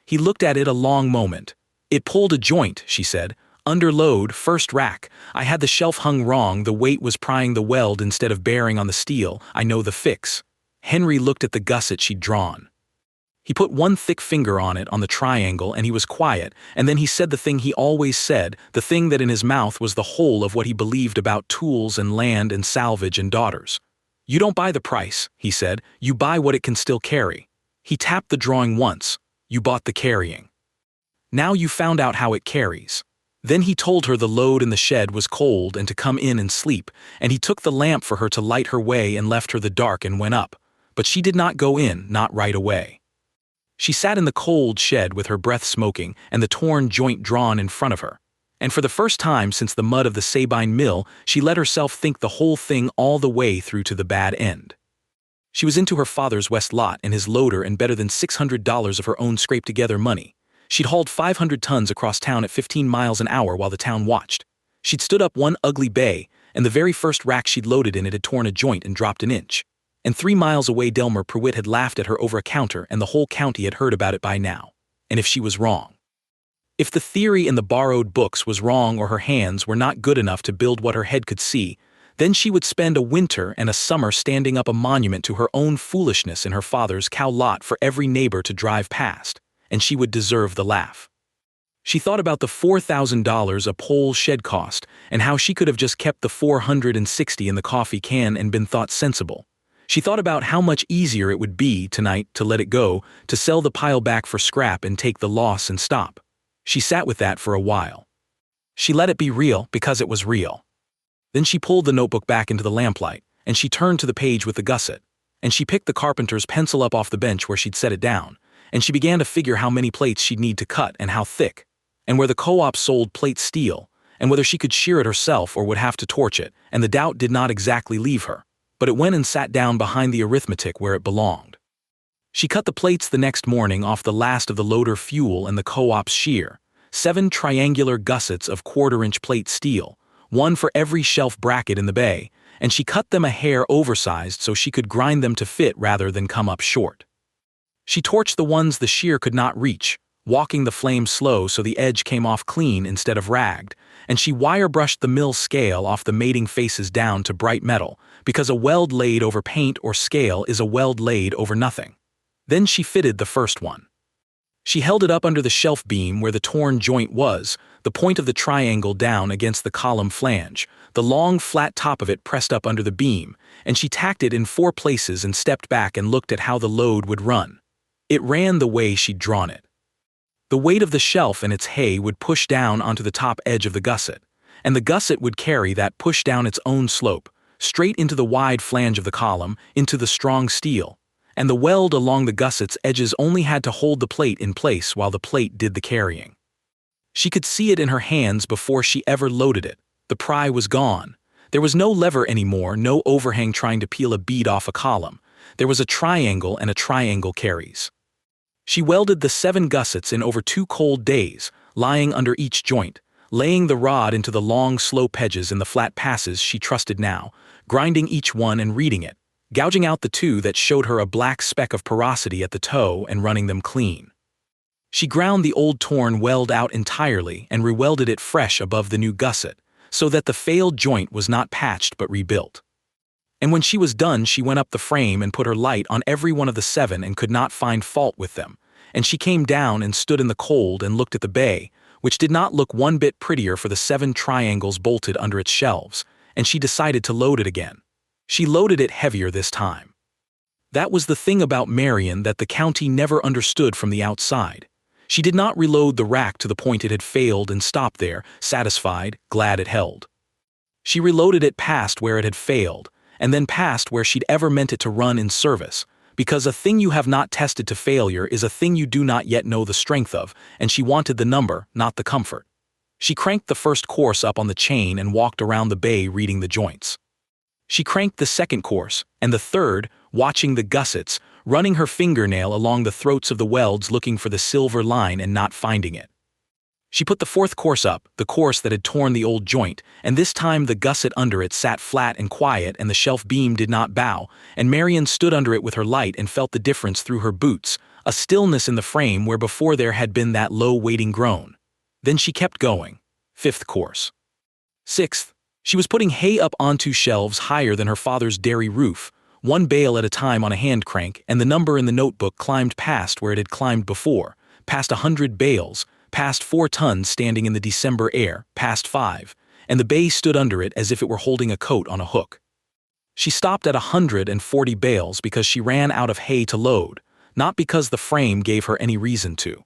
He looked at it a long moment. It pulled a joint, she said. Under load, first rack. I had the shelf hung wrong, the weight was prying the weld instead of bearing on the steel. I know the fix. Henry looked at the gusset she'd drawn. He put one thick finger on it on the triangle and he was quiet, and then he said the thing he always said, the thing that in his mouth was the whole of what he believed about tools and land and salvage and daughters. "You don't buy the price," he said, "you buy what it can still carry." He tapped the drawing once. "You bought the carrying. Now you found out how it carries." Then he told her the load in the shed was cold and to come in and sleep, and he took the lamp for her to light her way and left her the dark and went up. But she did not go in, not right away. She sat in the cold shed with her breath smoking and the torn joint drawn in front of her. And for the first time since the mud of the Sabine mill, she let herself think the whole thing all the way through to the bad end. She was into her father's west lot and his loader and better than $600 of her own scraped-together money. She'd hauled 500 tons across town at 15 miles an hour while the town watched. She'd stood up one ugly bay, and the very first rack she'd loaded in it had torn a joint and dropped an inch. And 3 miles away Delmer Prewitt had laughed at her over a counter and the whole county had heard about it by now. And if she was wrong. If the theory in the borrowed books was wrong or her hands were not good enough to build what her head could see, then she would spend a winter and a summer standing up a monument to her own foolishness in her father's cow lot for every neighbor to drive past, and she would deserve the laugh. She thought about the $4,000 a pole shed cost and how she could have just kept the $460 in the coffee can and been thought sensible. She thought about how much easier it would be tonight to let it go, to sell the pile back for scrap and take the loss and stop. She sat with that for a while. She let it be real because it was real. Then she pulled the notebook back into the lamplight, and she turned to the page with the gusset, and she picked the carpenter's pencil up off the bench where she'd set it down, and she began to figure how many plates she'd need to cut and how thick, and where the co-op sold plate steel, and whether she could shear it herself or would have to torch it, and the doubt did not exactly leave her. But it went and sat down behind the arithmetic where it belonged. She cut the plates the next morning off the last of the loader fuel and the co-op's shear, 7 triangular gussets of 1/4-inch plate steel, one for every shelf bracket in the bay, and she cut them a hair oversized so she could grind them to fit rather than come up short. She torched the ones the shear could not reach, walking the flame slow so the edge came off clean instead of ragged, and she wire brushed the mill scale off the mating faces down to bright metal, because a weld laid over paint or scale is a weld laid over nothing. Then she fitted the first one. She held it up under the shelf beam where the torn joint was, the point of the triangle down against the column flange, the long flat top of it pressed up under the beam, and she tacked it in 4 places and stepped back and looked at how the load would run. It ran the way she'd drawn it. The weight of the shelf and its hay would push down onto the top edge of the gusset, and the gusset would carry that push down its own slope, straight into the wide flange of the column, into the strong steel, and the weld along the gusset's edges only had to hold the plate in place while the plate did the carrying. She could see it in her hands before she ever loaded it. The pry was gone. There was no lever anymore, no overhang trying to peel a bead off a column. There was a triangle and a triangle carries. She welded the 7 gussets in over 2 cold days, lying under each joint, laying the rod into the long slope edges in the flat passes she trusted now, grinding each one and reading it, gouging out the 2 that showed her a black speck of porosity at the toe and running them clean. She ground the old torn weld out entirely and rewelded it fresh above the new gusset, so that the failed joint was not patched but rebuilt. And when she was done she went up the frame and put her light on every one of the 7 and could not find fault with them, and she came down and stood in the cold and looked at the bay, which did not look one bit prettier for the 7 triangles bolted under its shelves, and she decided to load it again. She loaded it heavier this time. That was the thing about Marion that the county never understood from the outside. She did not reload the rack to the point it had failed and stopped there, satisfied, glad it held. She reloaded it past where it had failed, and then past where she'd ever meant it to run in service, because a thing you have not tested to failure is a thing you do not yet know the strength of, and she wanted the number, not the comfort. She cranked the first course up on the chain and walked around the bay reading the joints. She cranked the second course, and the third, watching the gussets, running her fingernail along the throats of the welds looking for the silver line and not finding it. She put the 4th course up, the course that had torn the old joint, and this time the gusset under it sat flat and quiet and the shelf beam did not bow, and Marion stood under it with her light and felt the difference through her boots, a stillness in the frame where before there had been that low waiting groan. Then she kept going. 5th course. 6th. She was putting hay up onto shelves higher than her father's dairy roof, one bale at a time on a hand crank, and the number in the notebook climbed past where it had climbed before, past 100 bales, past 4 tons standing in the December air, past 5, and the bay stood under it as if it were holding a coat on a hook. She stopped at 140 bales because she ran out of hay to load, not because the frame gave her any reason to.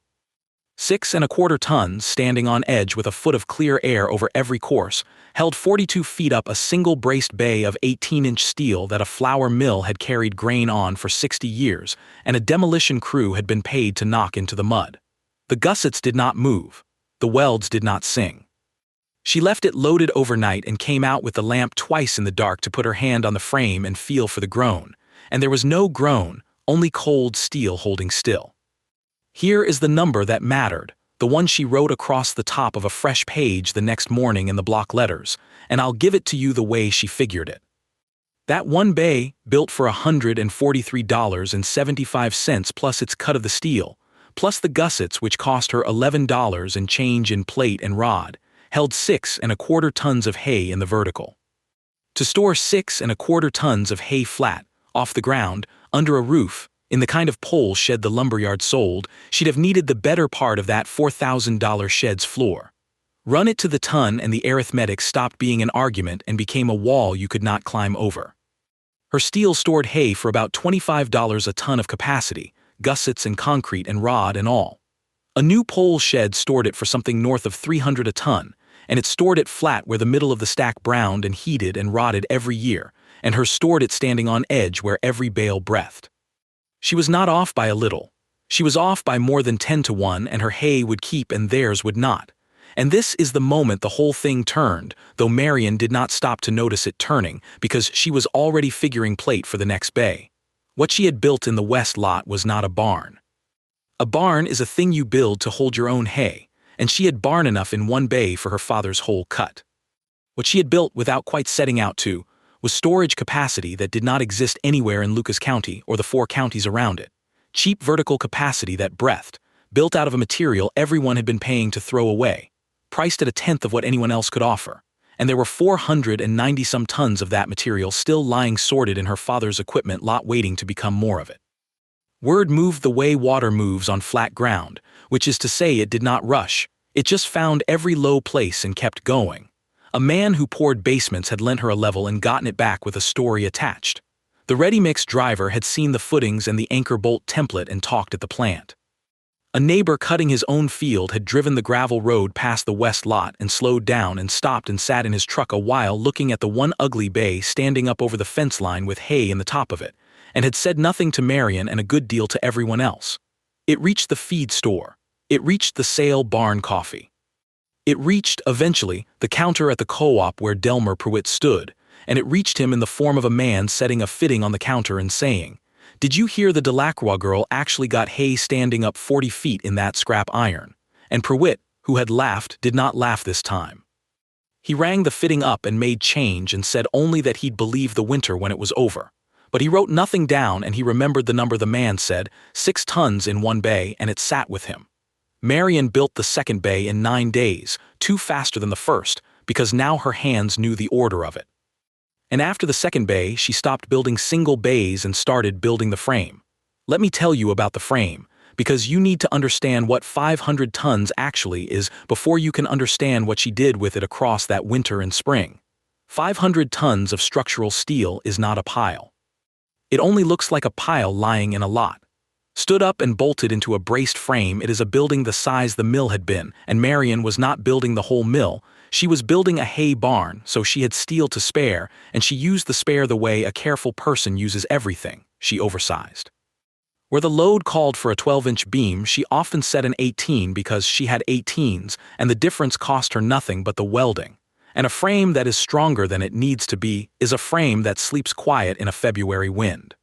6¼ tons, standing on edge with a foot of clear air over every course, held 42 feet up a single braced bay of 18-inch steel that a flour mill had carried grain on for 60 years, and a demolition crew had been paid to knock into the mud. The gussets did not move. The welds did not sing. She left it loaded overnight and came out with the lamp twice in the dark to put her hand on the frame and feel for the groan, and there was no groan, only cold steel holding still. Here is the number that mattered, the one she wrote across the top of a fresh page the next morning in the block letters, and I'll give it to you the way she figured it. That one bay, built for $143.75 plus its cut of the steel, plus the gussets which cost her $11 and change in plate and rod, held 6¼ tons of hay in the vertical. To store 6¼ tons of hay flat, off the ground, under a roof, in the kind of pole shed the lumberyard sold, she'd have needed the better part of that $4,000 shed's floor. Run it to the ton and the arithmetic stopped being an argument and became a wall you could not climb over. Her steel stored hay for about $25 a ton of capacity, gussets and concrete and rod and all. A new pole shed stored it for something north of $300 a ton, and it stored it flat where the middle of the stack browned and heated and rotted every year, and hers stored it standing on edge where every bale breathed. She was not off by a little. She was off by more than 10 to 1, and her hay would keep and theirs would not. And this is the moment the whole thing turned, though Marion did not stop to notice it turning, because she was already figuring plate for the next bay. What she had built in the west lot was not a barn. A barn is a thing you build to hold your own hay, and she had barn enough in one bay for her father's whole cut. What she had built without quite setting out to was storage capacity that did not exist anywhere in Lucas County or the 4 counties around it. Cheap vertical capacity that breathed, built out of a material everyone had been paying to throw away, priced at 1/10 of what anyone else could offer, and there were 490-some tons of that material still lying sorted in her father's equipment lot waiting to become more of it. Word moved the way water moves on flat ground, which is to say it did not rush, it just found every low place and kept going. A man who poured basements had lent her a level and gotten it back with a story attached. The ready-mix driver had seen the footings and the anchor bolt template and talked at the plant. A neighbor cutting his own field had driven the gravel road past the west lot and slowed down and stopped and sat in his truck a while looking at the one ugly bay standing up over the fence line with hay in the top of it, and had said nothing to Marion and a good deal to everyone else. It reached the feed store. It reached the sale barn coffee. It reached, eventually, the counter at the co-op where Delmer Pruitt stood, and it reached him in the form of a man setting a fitting on the counter and saying, "Did you hear the Delacroix girl actually got hay standing up 40 feet in that scrap iron?" And Pruitt, who had laughed, did not laugh this time. He rang the fitting up and made change and said only that he'd believe the winter when it was over. But he wrote nothing down and he remembered the number the man said, 6 tons in one bay, and it sat with him. Marion built the second bay in 9 days, 2 faster than the first, because now her hands knew the order of it. And after the second bay, she stopped building single bays and started building the frame. Let me tell you about the frame, because you need to understand what 500 tons actually is before you can understand what she did with it across that winter and spring. 500 tons of structural steel is not a pile. It only looks like a pile lying in a lot. Stood up and bolted into a braced frame, it is a building the size the mill had been, and Marion was not building the whole mill. She was building a hay barn, so she had steel to spare, and she used the spare the way a careful person uses everything. She oversized. Where the load called for a 12-inch beam, she often set an 18 because she had 18s, and the difference cost her nothing but the welding. And a frame that is stronger than it needs to be is a frame that sleeps quiet in a February wind.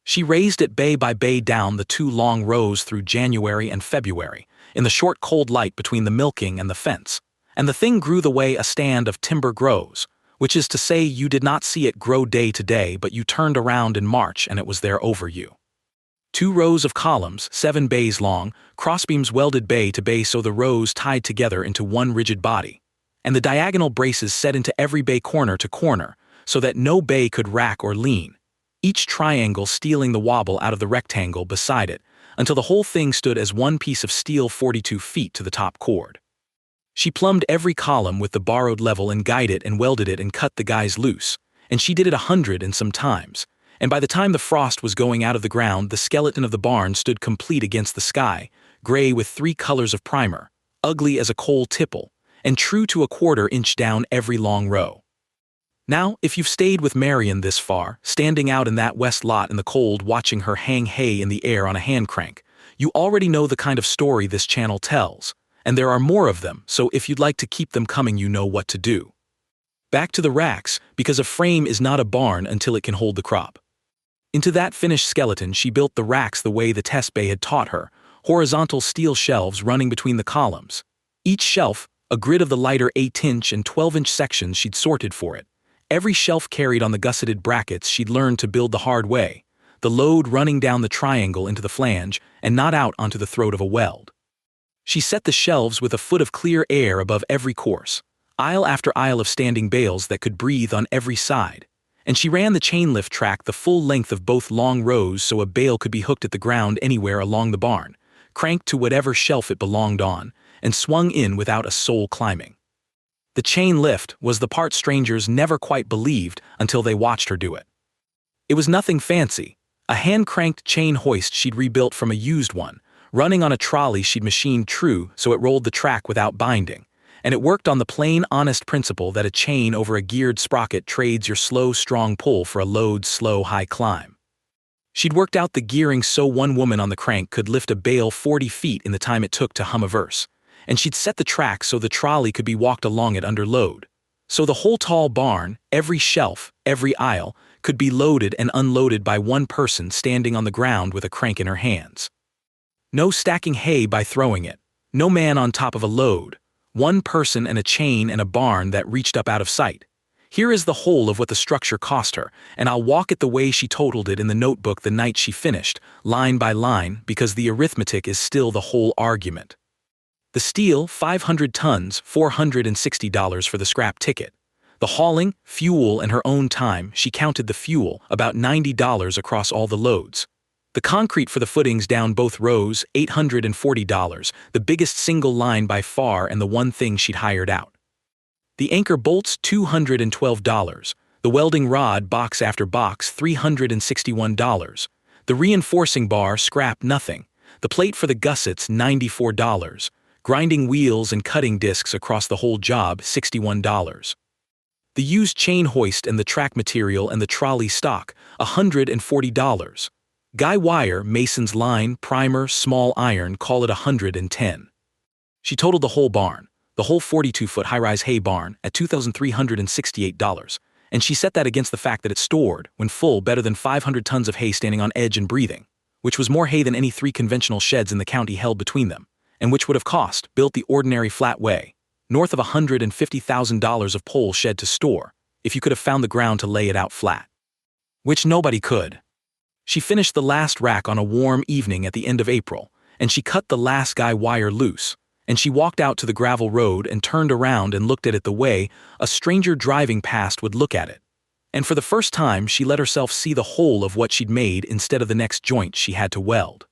She raised it bay by bay down the 2 long rows through January and February, in the short cold light between the milking and the fence, and the thing grew the way a stand of timber grows, which is to say you did not see it grow day to day, but you turned around in March and it was there over you. 2 rows of columns, 7 bays long, crossbeams welded bay to bay so the rows tied together into one rigid body, and the diagonal braces set into every bay corner to corner, so that no bay could rack or lean. each triangle stealing the wobble out of the rectangle beside it, until the whole thing stood as one piece of steel 42 feet to the top chord. She plumbed every column with the borrowed level and guided and welded it and cut the guys loose, and she did it 100 and some times, and by the time the frost was going out of the ground, the skeleton of the barn stood complete against the sky, gray with 3 colors of primer, ugly as a coal tipple, and true to a 1/4 inch down every long row. Now, if you've stayed with Marion this far, standing out in that west lot in the cold watching her hang hay in the air on a hand crank, you already know the kind of story this channel tells, and there are more of them, so if you'd like to keep them coming you know what to do. Back to the racks, because a frame is not a barn until it can hold the crop. Into that finished skeleton she built the racks the way the test bay had taught her, horizontal steel shelves running between the columns. Each shelf, a grid of the lighter 8-inch and 12-inch sections she'd sorted for it. Every shelf carried on the gusseted brackets she'd learned to build the hard way, the load running down the triangle into the flange and not out onto the throat of a weld. She set the shelves with a foot of clear air above every course, aisle after aisle of standing bales that could breathe on every side, and she ran the chain lift track the full length of both long rows so a bale could be hooked at the ground anywhere along the barn, cranked to whatever shelf it belonged on, and swung in without a soul climbing. The chain lift was the part strangers never quite believed until they watched her do it. It was nothing fancy, a hand-cranked chain hoist she'd rebuilt from a used one, running on a trolley she'd machined true so it rolled the track without binding, and it worked on the plain, honest principle that a chain over a geared sprocket trades your slow, strong pull for a load's slow, high climb. She'd worked out the gearing so one woman on the crank could lift a bale 40 feet in the time it took to hum a verse, and she'd set the track so the trolley could be walked along it under load. So the whole tall barn, every shelf, every aisle, could be loaded and unloaded by one person standing on the ground with a crank in her hands. No stacking hay by throwing it, no man on top of a load, one person and a chain and a barn that reached up out of sight. Here is the whole of what the structure cost her, and I'll walk it the way she totaled it in the notebook the night she finished, line by line, because the arithmetic is still the whole argument. The steel, 500 tons, $460 for the scrap ticket. The hauling, fuel, and her own time, she counted the fuel, about $90 across all the loads. The concrete for the footings down both rows, $840, the biggest single line by far and the one thing she'd hired out. The anchor bolts, $212. The welding rod, box after box, $361. The reinforcing bar, scrap nothing. The plate for the gussets, $94. Grinding wheels and cutting discs across the whole job, $61. The used chain hoist and the track material and the trolley stock, $140. Guy wire, mason's line, primer, small iron, call it $110. She totaled the whole barn, the whole 42-foot high-rise hay barn, at $2,368, and she set that against the fact that it stored, when full, better than 500 tons of hay standing on edge and breathing, which was more hay than any 3 conventional sheds in the county held between them, and which would have cost, built the ordinary flat way, north of $150,000 of pole shed to store, if you could have found the ground to lay it out flat. Which nobody could. She finished the last rack on a warm evening at the end of April, and she cut the last guy wire loose, and she walked out to the gravel road and turned around and looked at it the way a stranger driving past would look at it. And for the first time she let herself see the whole of what she'd made instead of the next joint she had to weld.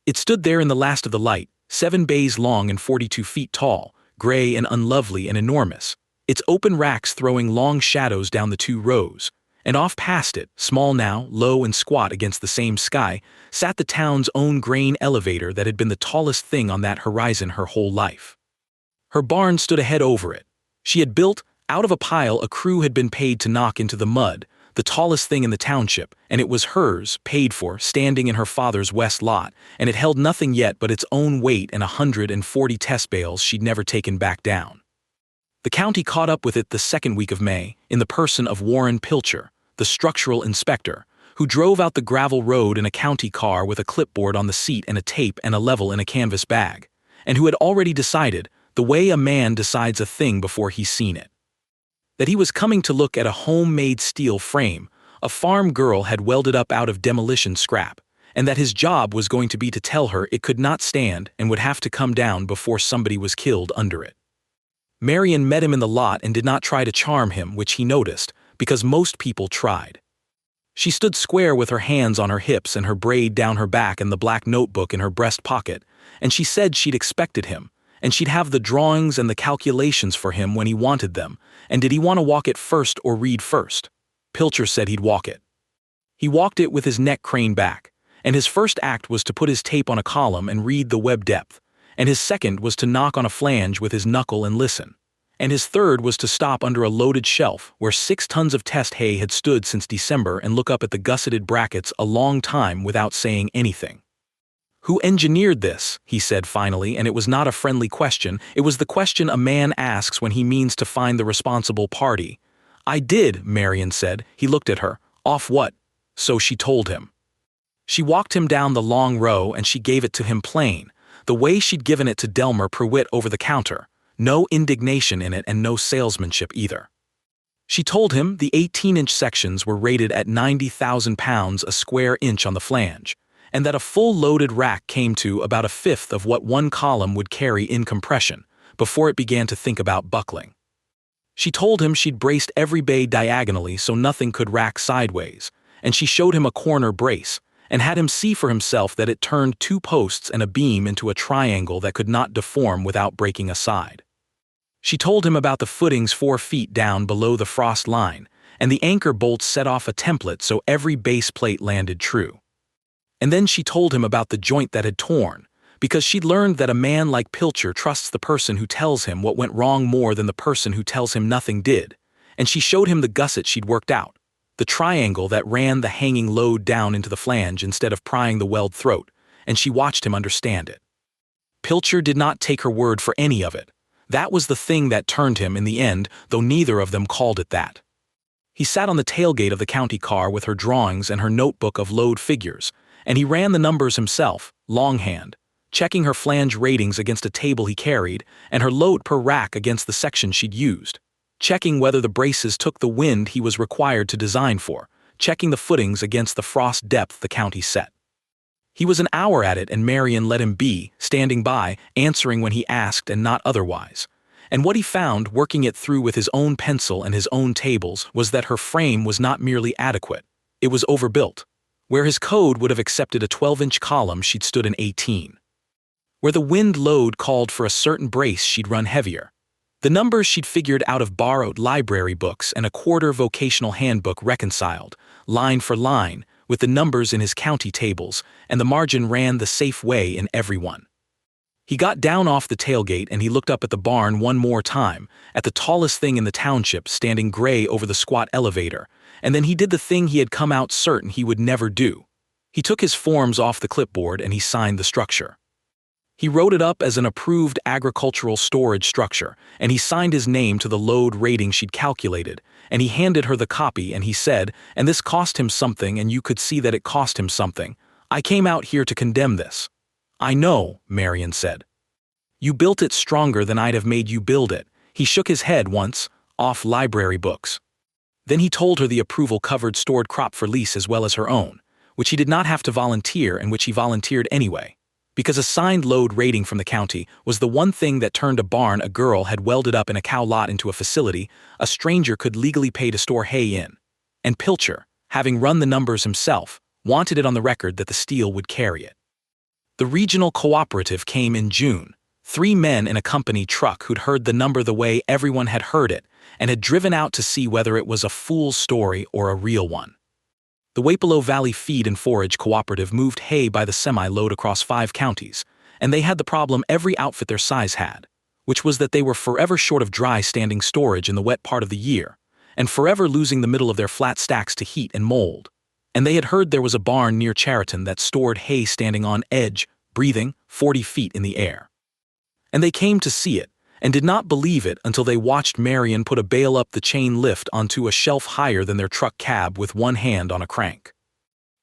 It stood there in the last of the light, 7 bays long and 42 feet tall, gray and unlovely and enormous, its open racks throwing long shadows down the 2 rows, and off past it, small now, low and squat against the same sky, sat the town's own grain elevator that had been the tallest thing on that horizon her whole life. Her barn stood ahead over it. She had built, out of a pile a crew had been paid to knock into the mud, the tallest thing in the township, and it was hers, paid for, standing in her father's west lot, and it held nothing yet but its own weight and 140 test bales she'd never taken back down. The county caught up with it the second week of May, in the person of Warren Pilcher, the structural inspector, who drove out the gravel road in a county car with a clipboard on the seat and a tape and a level in a canvas bag, and who had already decided, the way a man decides a thing before he's seen it, that he was coming to look at a homemade steel frame a farm girl had welded up out of demolition scrap, and that his job was going to be to tell her it could not stand and would have to come down before somebody was killed under it. Marion met him in the lot and did not try to charm him, which he noticed, because most people tried. She stood square with her hands on her hips and her braid down her back and the black notebook in her breast pocket, and she said she'd expected him, and she'd have the drawings and the calculations for him when he wanted them, and did he want to walk it first or read first? Pilcher said he'd walk it. He walked it with his neck craned back, and his first act was to put his tape on a column and read the web depth, and his second was to knock on a flange with his knuckle and listen, and his third was to stop under a loaded shelf where 6 tons of test hay had stood since December and look up at the gusseted brackets a long time without saying anything. "Who engineered this?" he said finally, and it was not a friendly question, it was the question a man asks when he means to find the responsible party. "I did," Marion said. He looked at her. "Off what?" So she told him. She walked him down the long row and she gave it to him plain, the way she'd given it to Delmer Prewitt over the counter, no indignation in it and no salesmanship either. She told him the 18-inch sections were rated at 90,000 pounds a square inch on the flange, and that a full loaded rack came to about a fifth of what one column would carry in compression, before it began to think about buckling. She told him she'd braced every bay diagonally so nothing could rack sideways, and she showed him a corner brace, and had him see for himself that it turned 2 posts and a beam into a triangle that could not deform without breaking a side. She told him about the footings 4 feet down below the frost line, and the anchor bolts set off a template so every base plate landed true. And then she told him about the joint that had torn, because she'd learned that a man like Pilcher trusts the person who tells him what went wrong more than the person who tells him nothing did, and she showed him the gusset she'd worked out, the triangle that ran the hanging load down into the flange instead of prying the weld throat, and she watched him understand it. Pilcher did not take her word for any of it. That was the thing that turned him in the end, though neither of them called it that. He sat on the tailgate of the county car with her drawings and her notebook of load figures, and he ran the numbers himself, longhand, checking her flange ratings against a table he carried, and her load per rack against the section she'd used, checking whether the braces took the wind he was required to design for, checking the footings against the frost depth the county set. He was an hour at it and Marion let him be, standing by, answering when he asked and not otherwise. And what he found, working it through with his own pencil and his own tables, was that her frame was not merely adequate, it was overbuilt. Where his code would have accepted a 12-inch column, she'd stood an 18. Where the wind load called for a certain brace, she'd run heavier. The numbers she'd figured out of borrowed library books and a quarter vocational handbook reconciled, line for line, with the numbers in his county tables, and the margin ran the safe way in every one. He got down off the tailgate and he looked up at the barn one more time, at the tallest thing in the township standing gray over the squat elevator, and then he did the thing he had come out certain he would never do. He took his forms off the clipboard and he signed the structure. He wrote it up as an approved agricultural storage structure, and he signed his name to the load rating she'd calculated, and he handed her the copy and he said, and this cost him something and you could see that it cost him something, "I came out here to condemn this." "I know," Marion said. "You built it stronger than I'd have made you build it." He shook his head once, off library books. Then he told her the approval covered stored crop for lease as well as her own, which he did not have to volunteer and which he volunteered anyway, because a signed load rating from the county was the one thing that turned a barn a girl had welded up in a cow lot into a facility a stranger could legally pay to store hay in. And Pilcher, having run the numbers himself, wanted it on the record that the steel would carry it. The regional cooperative came in June, 3 men in a company truck who'd heard the number the way everyone had heard it and had driven out to see whether it was a fool's story or a real one. The Wapello Valley Feed and Forage Cooperative moved hay by the semi-load across 5 counties, and they had the problem every outfit their size had, which was that they were forever short of dry standing storage in the wet part of the year, and forever losing the middle of their flat stacks to heat and mold. And they had heard there was a barn near Chariton that stored hay standing on edge, breathing, 40 feet in the air. And they came to see it, and did not believe it until they watched Marion put a bale up the chain lift onto a shelf higher than their truck cab with one hand on a crank.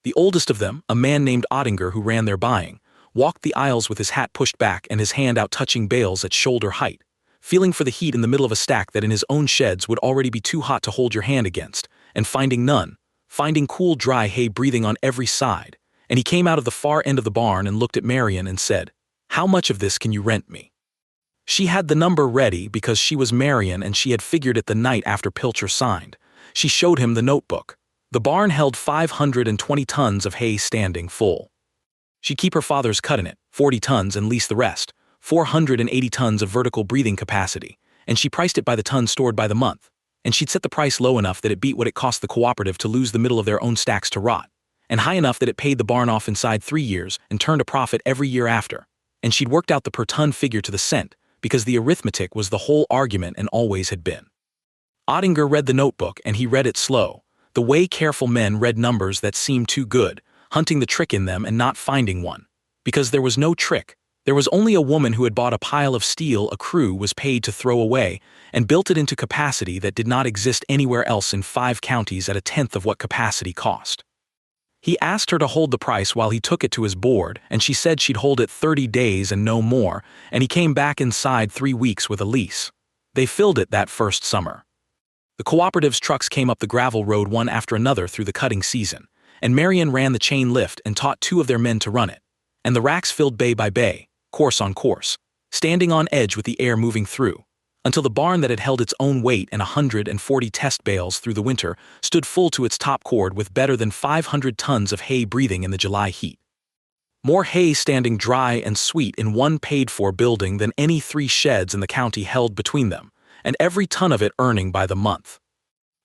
The oldest of them, a man named Ottinger who ran their buying, walked the aisles with his hat pushed back and his hand out touching bales at shoulder height, feeling for the heat in the middle of a stack that in his own sheds would already be too hot to hold your hand against, and finding none, finding cool dry hay breathing on every side, and he came out of the far end of the barn and looked at Marion and said, "How much of this can you rent me?" She had the number ready because she was Marion and she had figured it the night after Pilcher signed. She showed him the notebook. The barn held 520 tons of hay standing full. She'd keep her father's cut in it, 40 tons, and lease the rest, 480 tons of vertical breathing capacity, and she priced it by the ton stored by the month. And she'd set the price low enough that it beat what it cost the cooperative to lose the middle of their own stacks to rot, and high enough that it paid the barn off inside 3 years and turned a profit every year after. And she'd worked out the per ton figure to the cent, because the arithmetic was the whole argument and always had been. Ottinger read the notebook, and he read it slow, the way careful men read numbers that seemed too good, hunting the trick in them and not finding one. Because there was no trick. There was only a woman who had bought a pile of steel a crew was paid to throw away and built it into capacity that did not exist anywhere else in 5 counties at a tenth of what capacity cost. He asked her to hold the price while he took it to his board, and she said she'd hold it 30 days and no more, and he came back inside 3 weeks with a lease. They filled it that first summer. The cooperative's trucks came up the gravel road one after another through the cutting season, and Marion ran the chain lift and taught 2 of their men to run it. And the racks filled bay by bay, course on course, standing on edge with the air moving through, until the barn that had held its own weight and 140 test bales through the winter stood full to its top cord with better than 500 tons of hay breathing in the July heat. More hay standing dry and sweet in one paid-for building than any 3 sheds in the county held between them, and every ton of it earning by the month.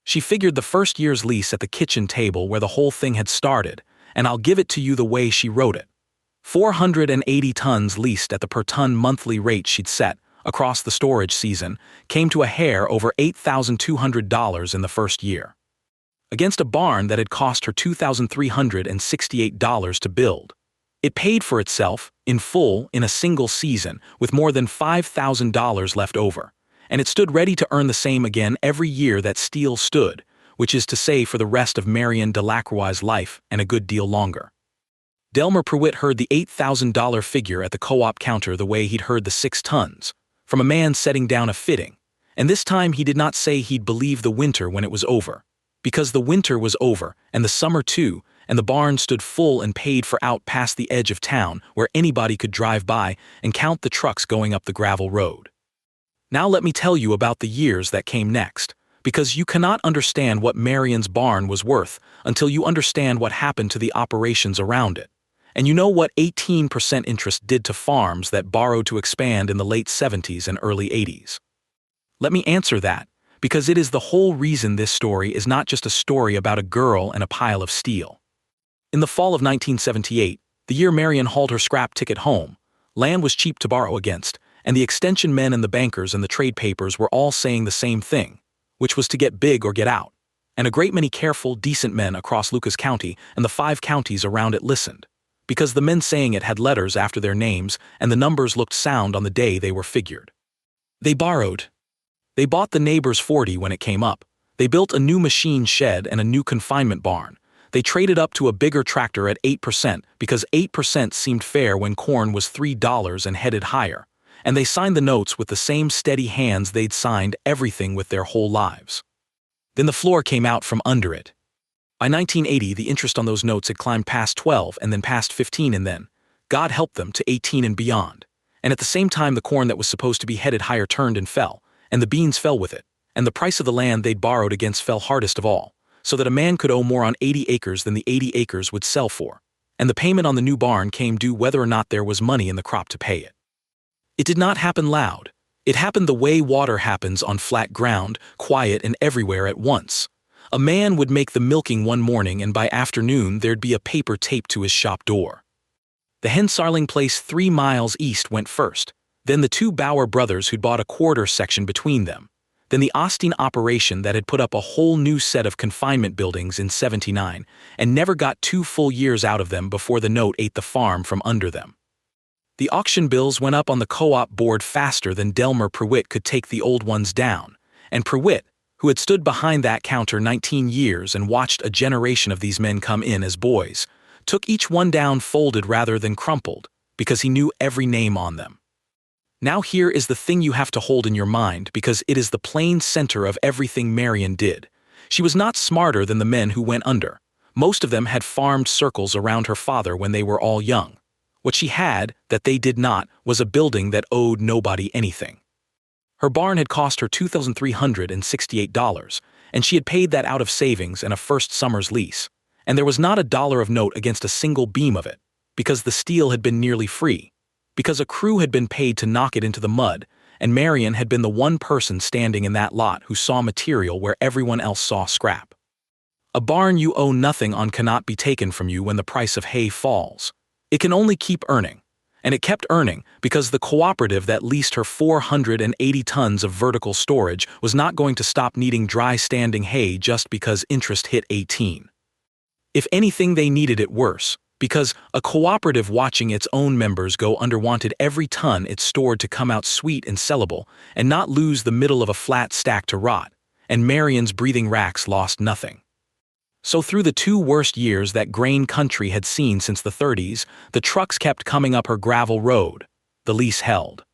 She figured the first year's lease at the kitchen table where the whole thing had started, and I'll give it to you the way she wrote it. 480 tons leased at the per-ton monthly rate she'd set, across the storage season, came to a hair over $8,200 in the first year. Against a barn that had cost her $2,368 to build. It paid for itself, in full, in a single season, with more than $5,000 left over, and it stood ready to earn the same again every year that steel stood, which is to say for the rest of Marion Delacroix's life and a good deal longer. Delmer Pruitt heard the $8,000 figure at the co-op counter the way he'd heard the 6 tons, from a man setting down a fitting, and this time he did not say he'd believe the winter when it was over, because the winter was over, and the summer too, and the barn stood full and paid for out past the edge of town where anybody could drive by and count the trucks going up the gravel road. Now let me tell you about the years that came next, because you cannot understand what Marion's barn was worth until you understand what happened to the operations around it. And you know what 18% interest did to farms that borrowed to expand in the late 70s and early 80s. Let me answer that, because it is the whole reason this story is not just a story about a girl and a pile of steel. In the fall of 1978, the year Marion hauled her scrap ticket home, land was cheap to borrow against, and the extension men and the bankers and the trade papers were all saying the same thing, which was to get big or get out. And a great many careful, decent men across Lucas County and the 5 counties around it listened, because the men saying it had letters after their names and the numbers looked sound on the day they were figured. They borrowed. They bought the neighbor's 40 when it came up. They built a new machine shed and a new confinement barn. They traded up to a bigger tractor at 8% because 8% seemed fair when corn was $3 and headed higher. And they signed the notes with the same steady hands they'd signed everything with their whole lives. Then the floor came out from under it. By 1980, the interest on those notes had climbed past 12 and then past 15 and then, God help them, to 18 and beyond. And at the same time the corn that was supposed to be headed higher turned and fell, and the beans fell with it, and the price of the land they'd borrowed against fell hardest of all, so that a man could owe more on 80 acres than the 80 acres would sell for, and the payment on the new barn came due whether or not there was money in the crop to pay it. It did not happen loud. It happened the way water happens on flat ground, quiet and everywhere at once. A man would make the milking one morning and by afternoon there'd be a paper taped to his shop door. The Hensarling place 3 miles east went first, then the 2 Bauer brothers who'd bought a quarter section between them, then the Austin operation that had put up a whole new set of confinement buildings in '79 and never got 2 full years out of them before the note ate the farm from under them. The auction bills went up on the co-op board faster than Delmer Pruitt could take the old ones down, and Pruitt, who had stood behind that counter 19 years and watched a generation of these men come in as boys, took each one down folded rather than crumpled, because he knew every name on them. Now here is the thing you have to hold in your mind, because it is the plain center of everything Marion did. She was not smarter than the men who went under. Most of them had farmed circles around her father when they were all young. What she had, that they did not, was a building that owed nobody anything. Her barn had cost her $2,368, and she had paid that out of savings and a first summer's lease. And there was not a dollar of note against a single beam of it, because the steel had been nearly free, because a crew had been paid to knock it into the mud, and Marion had been the one person standing in that lot who saw material where everyone else saw scrap. A barn you owe nothing on cannot be taken from you when the price of hay falls. It can only keep earning. And it kept earning because the cooperative that leased her 480 tons of vertical storage was not going to stop needing dry standing hay just because interest hit 18. If anything, they needed it worse, because a cooperative watching its own members go under wanted every ton it stored to come out sweet and sellable and not lose the middle of a flat stack to rot, and Marion's breathing racks lost nothing. So through the 2 worst years that grain country had seen since the 30s, the trucks kept coming up her gravel road. The lease held.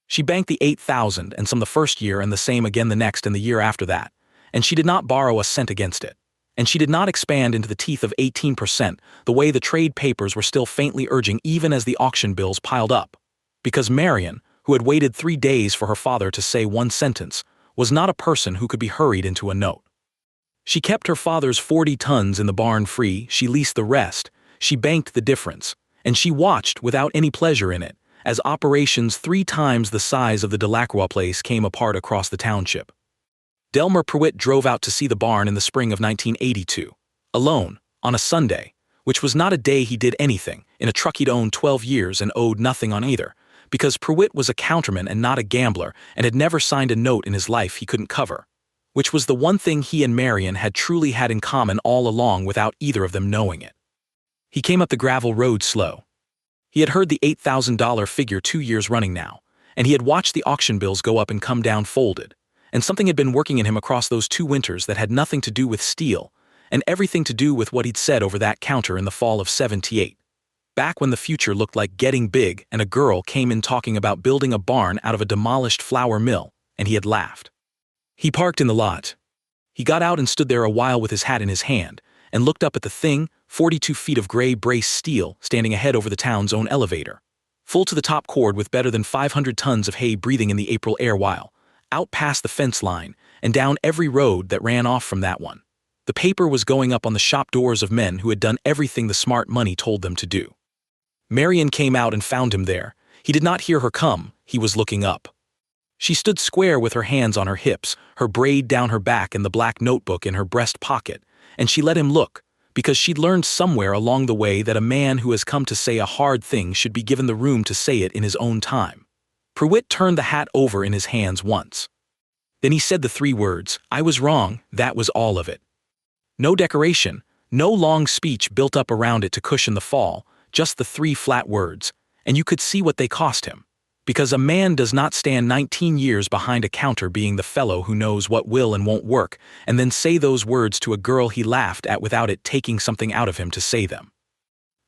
She banked the $8,000 and some the first year and the same again the next and the year after that, and she did not borrow a cent against it. And she did not expand into the teeth of 18%, the way the trade papers were still faintly urging even as the auction bills piled up. Because Marion, who had waited 3 days for her father to say one sentence, was not a person who could be hurried into a note. She kept her father's 40 tons in the barn free, she leased the rest, she banked the difference, and she watched, without any pleasure in it, as operations 3 times the size of the Delacroix place came apart across the township. Delmer Pruitt drove out to see the barn in the spring of 1982, alone, on a Sunday, which was not a day he did anything, in a truck he'd owned 12 years and owed nothing on either, because Pruitt was a counterman and not a gambler and had never signed a note in his life he couldn't cover, which was the one thing he and Marion had truly had in common all along without either of them knowing it. He came up the gravel road slow. He had heard the $8,000 figure 2 years running now, and he had watched the auction bills go up and come down folded, and something had been working in him across those 2 winters that had nothing to do with steel, and everything to do with what he'd said over that counter in the fall of '78. Back when the future looked like getting big and a girl came in talking about building a barn out of a demolished flour mill, and he had laughed. He parked in the lot. He got out and stood there a while with his hat in his hand, and looked up at the thing, 42 feet of gray brace steel, standing ahead over the town's own elevator. Full to the top cord with better than 500 tons of hay breathing in the April air while, out past the fence line, and down every road that ran off from that one. The paper was going up on the shop doors of men who had done everything the smart money told them to do. Marion came out and found him there. He did not hear her come, he was looking up. She stood square with her hands on her hips, her braid down her back and the black notebook in her breast pocket, and she let him look, because she'd learned somewhere along the way that a man who has come to say a hard thing should be given the room to say it in his own time. Pruitt turned the hat over in his hands once. Then he said the 3 words, "I was wrong," that was all of it. No decoration, no long speech built up around it to cushion the fall, just the 3 flat words, and you could see what they cost him. Because a man does not stand 19 years behind a counter being the fellow who knows what will and won't work, and then say those words to a girl he laughed at without it taking something out of him to say them.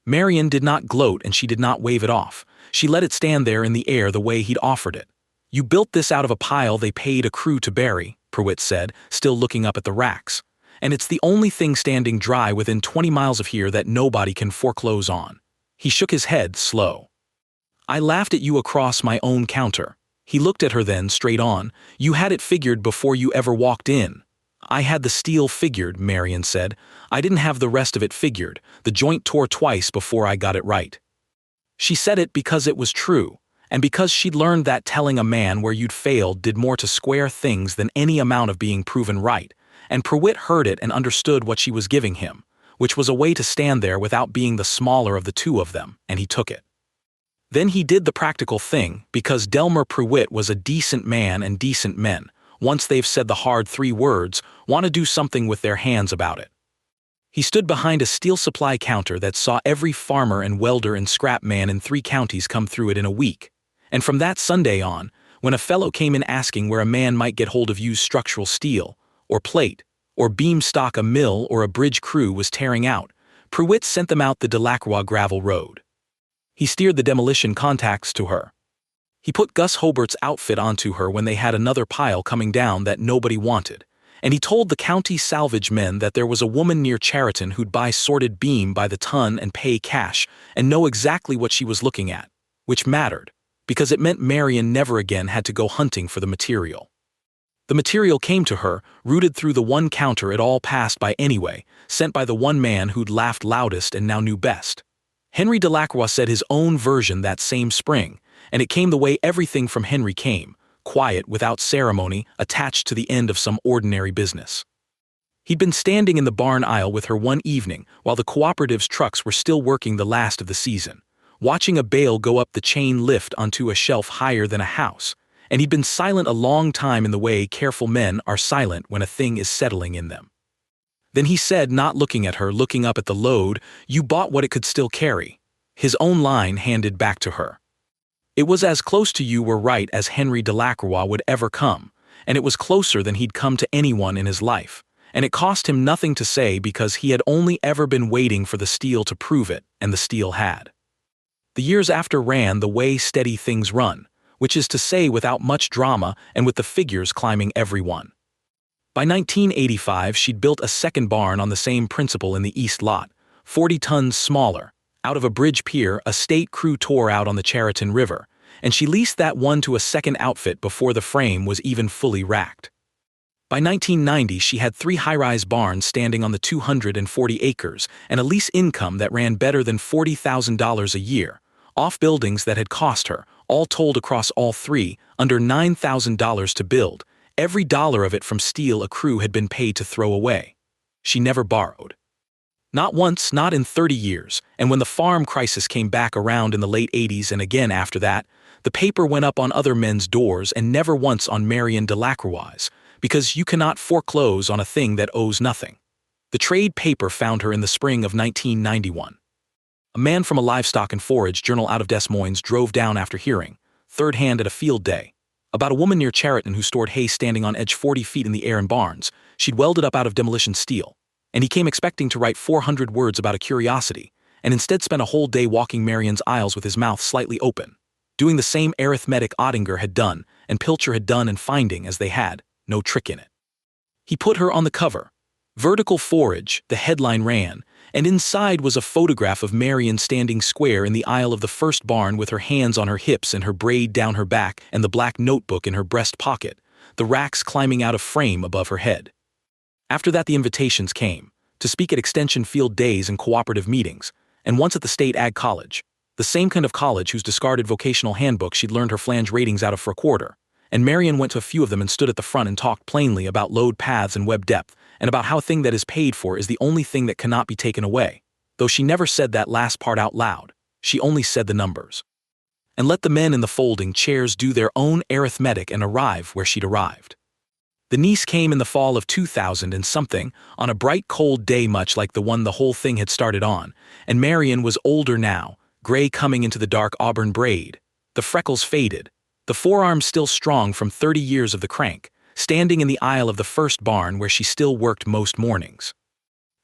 Marion did not gloat and she did not wave it off. She let it stand there in the air the way he'd offered it. "You built this out of a pile they paid a crew to bury," Pruitt said, still looking up at the racks. "And it's the only thing standing dry within 20 miles of here that nobody can foreclose on." He shook his head, slow. "I laughed at you across my own counter." He looked at her then, straight on. "You had it figured before you ever walked in." "I had the steel figured," Marion said. "I didn't have the rest of it figured. The joint tore twice before I got it right." She said it because it was true, and because she'd learned that telling a man where you'd failed did more to square things than any amount of being proven right, and Pruitt heard it and understood what she was giving him, which was a way to stand there without being the smaller of the 2 of them, and he took it. Then he did the practical thing, because Delmer Pruitt was a decent man and decent men, once they've said the hard 3 words, want to do something with their hands about it. He stood behind a steel supply counter that saw every farmer and welder and scrap man in 3 counties come through it in a week, and from that Sunday on, when a fellow came in asking where a man might get hold of used structural steel, or plate, or beam stock a mill or a bridge crew was tearing out, Pruitt sent them out the Delacroix gravel road. He steered the demolition contacts to her. He put Gus Hobart's outfit onto her when they had another pile coming down that nobody wanted, and he told the county salvage men that there was a woman near Chariton who'd buy sorted beam by the ton and pay cash and know exactly what she was looking at, which mattered, because it meant Marion never again had to go hunting for the material. The material came to her, routed through the one counter it all passed by anyway, sent by the one man who'd laughed loudest and now knew best. Henry Delacroix said his own version that same spring, and it came the way everything from Henry came, quiet, without ceremony, attached to the end of some ordinary business. He'd been standing in the barn aisle with her one evening while the cooperative's trucks were still working the last of the season, watching a bale go up the chain lift onto a shelf higher than a house, and he'd been silent a long time in the way careful men are silent when a thing is settling in them. Then he said, not looking at her, looking up at the load, "You bought what it could still carry." His own line handed back to her. It was as close to "you were right" as Henry Delacroix would ever come, and it was closer than he'd come to anyone in his life, and it cost him nothing to say because he had only ever been waiting for the steel to prove it, and the steel had. The years after ran the way steady things run, which is to say without much drama and with the figures climbing every one. By 1985 she'd built a second barn on the same principle in the east lot, 40 tons smaller. Out of a bridge pier, a state crew tore out on the Chariton River, and she leased that one to a second outfit before the frame was even fully racked. By 1990 she had 3 high-rise barns standing on the 240 acres and a lease income that ran better than $40,000 a year, off buildings that had cost her, all told across all 3, under $9,000 to build. Every dollar of it from steel a crew had been paid to throw away. She never borrowed. Not once, not in 30 years, and when the farm crisis came back around in the late 80s and again after that, the paper went up on other men's doors and never once on Marion Delacroix's, because you cannot foreclose on a thing that owes nothing. The trade paper found her in the spring of 1991. A man from a livestock and forage journal out of Des Moines drove down after hearing, third hand at a field day, about a woman near Chariton who stored hay standing on edge 40 feet in the air in barns. She'd welded up out of demolition steel, and he came expecting to write 400 words about a curiosity, and instead spent a whole day walking Marion's aisles with his mouth slightly open, doing the same arithmetic Ottinger had done and Pilcher had done and finding, as they had, no trick in it. He put her on the cover. Vertical Forage, the headline ran, and inside was a photograph of Marion standing square in the aisle of the first barn with her hands on her hips and her braid down her back and the black notebook in her breast pocket, the racks climbing out of frame above her head. After that the invitations came, to speak at extension field days and cooperative meetings, and once at the State Ag College, the same kind of college whose discarded vocational handbook she'd learned her flange ratings out of for a quarter, and Marion went to a few of them and stood at the front and talked plainly about load paths and web depth, and about how a thing that is paid for is the only thing that cannot be taken away, though she never said that last part out loud, she only said the numbers. And let the men in the folding chairs do their own arithmetic and arrive where she'd arrived. The niece came in the fall of 2000 and something, on a bright cold day much like the one the whole thing had started on, and Marion was older now, gray coming into the dark auburn braid, the freckles faded, the forearms still strong from 30 years of the crank, standing in the aisle of the first barn where she still worked most mornings.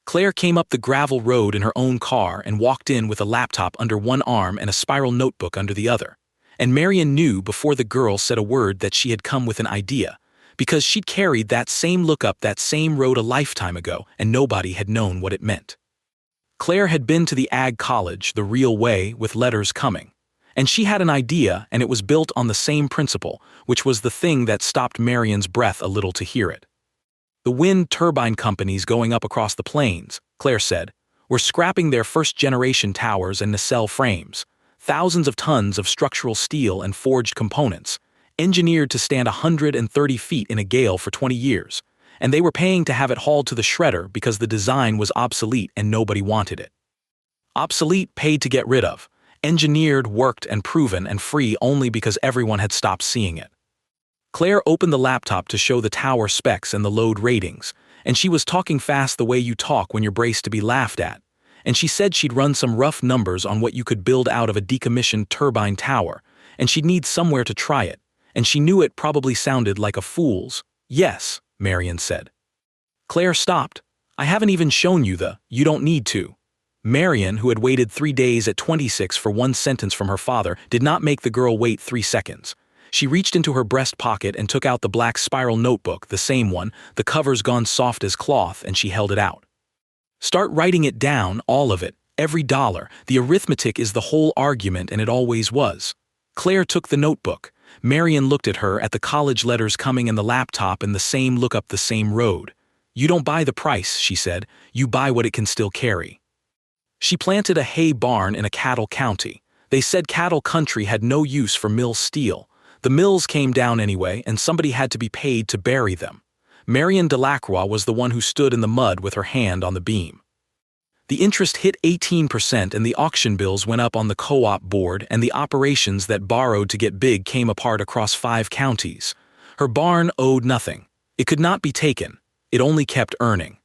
Claire came up the gravel road in her own car and walked in with a laptop under one arm and a spiral notebook under the other, and Marion knew before the girl said a word that she had come with an idea, because she'd carried that same look up that same road a lifetime ago and nobody had known what it meant. Claire had been to the Ag College the real way with letters coming, and she had an idea and it was built on the same principle, which was the thing that stopped Marion's breath a little to hear it. The wind turbine companies going up across the plains, Claire said, were scrapping their first-generation towers and nacelle frames, thousands of tons of structural steel and forged components, engineered to stand 130 feet in a gale for 20 years, and they were paying to have it hauled to the shredder because the design was obsolete and nobody wanted it. Obsolete, paid to get rid of, engineered, worked, and proven and free only because everyone had stopped seeing it. Claire opened the laptop to show the tower specs and the load ratings, and she was talking fast the way you talk when you're braced to be laughed at, and she said she'd run some rough numbers on what you could build out of a decommissioned turbine tower, and she'd need somewhere to try it, and she knew it probably sounded like a fool's. "Yes," Marion said. Claire stopped. "I haven't even shown you you don't need to." Marion, who had waited 3 days at 26 for one sentence from her father, did not make the girl wait 3 seconds. She reached into her breast pocket and took out the black spiral notebook, the same one, the covers gone soft as cloth, and she held it out. "Start writing it down, all of it, every dollar. The arithmetic is the whole argument, and it always was." Claire took the notebook, Marion looked at her, at the college letters coming and the laptop and the same look up the same road. "You don't buy the price," she said, "you buy what it can still carry." She planted a hay barn in a cattle county. They said cattle country had no use for mill steel. The mills came down anyway, and somebody had to be paid to bury them. Marion Delacroix was the one who stood in the mud with her hand on the beam. The interest hit 18% and the auction bills went up on the co-op board, and the operations that borrowed to get big came apart across 5 counties. Her barn owed nothing. It could not be taken. It only kept earning.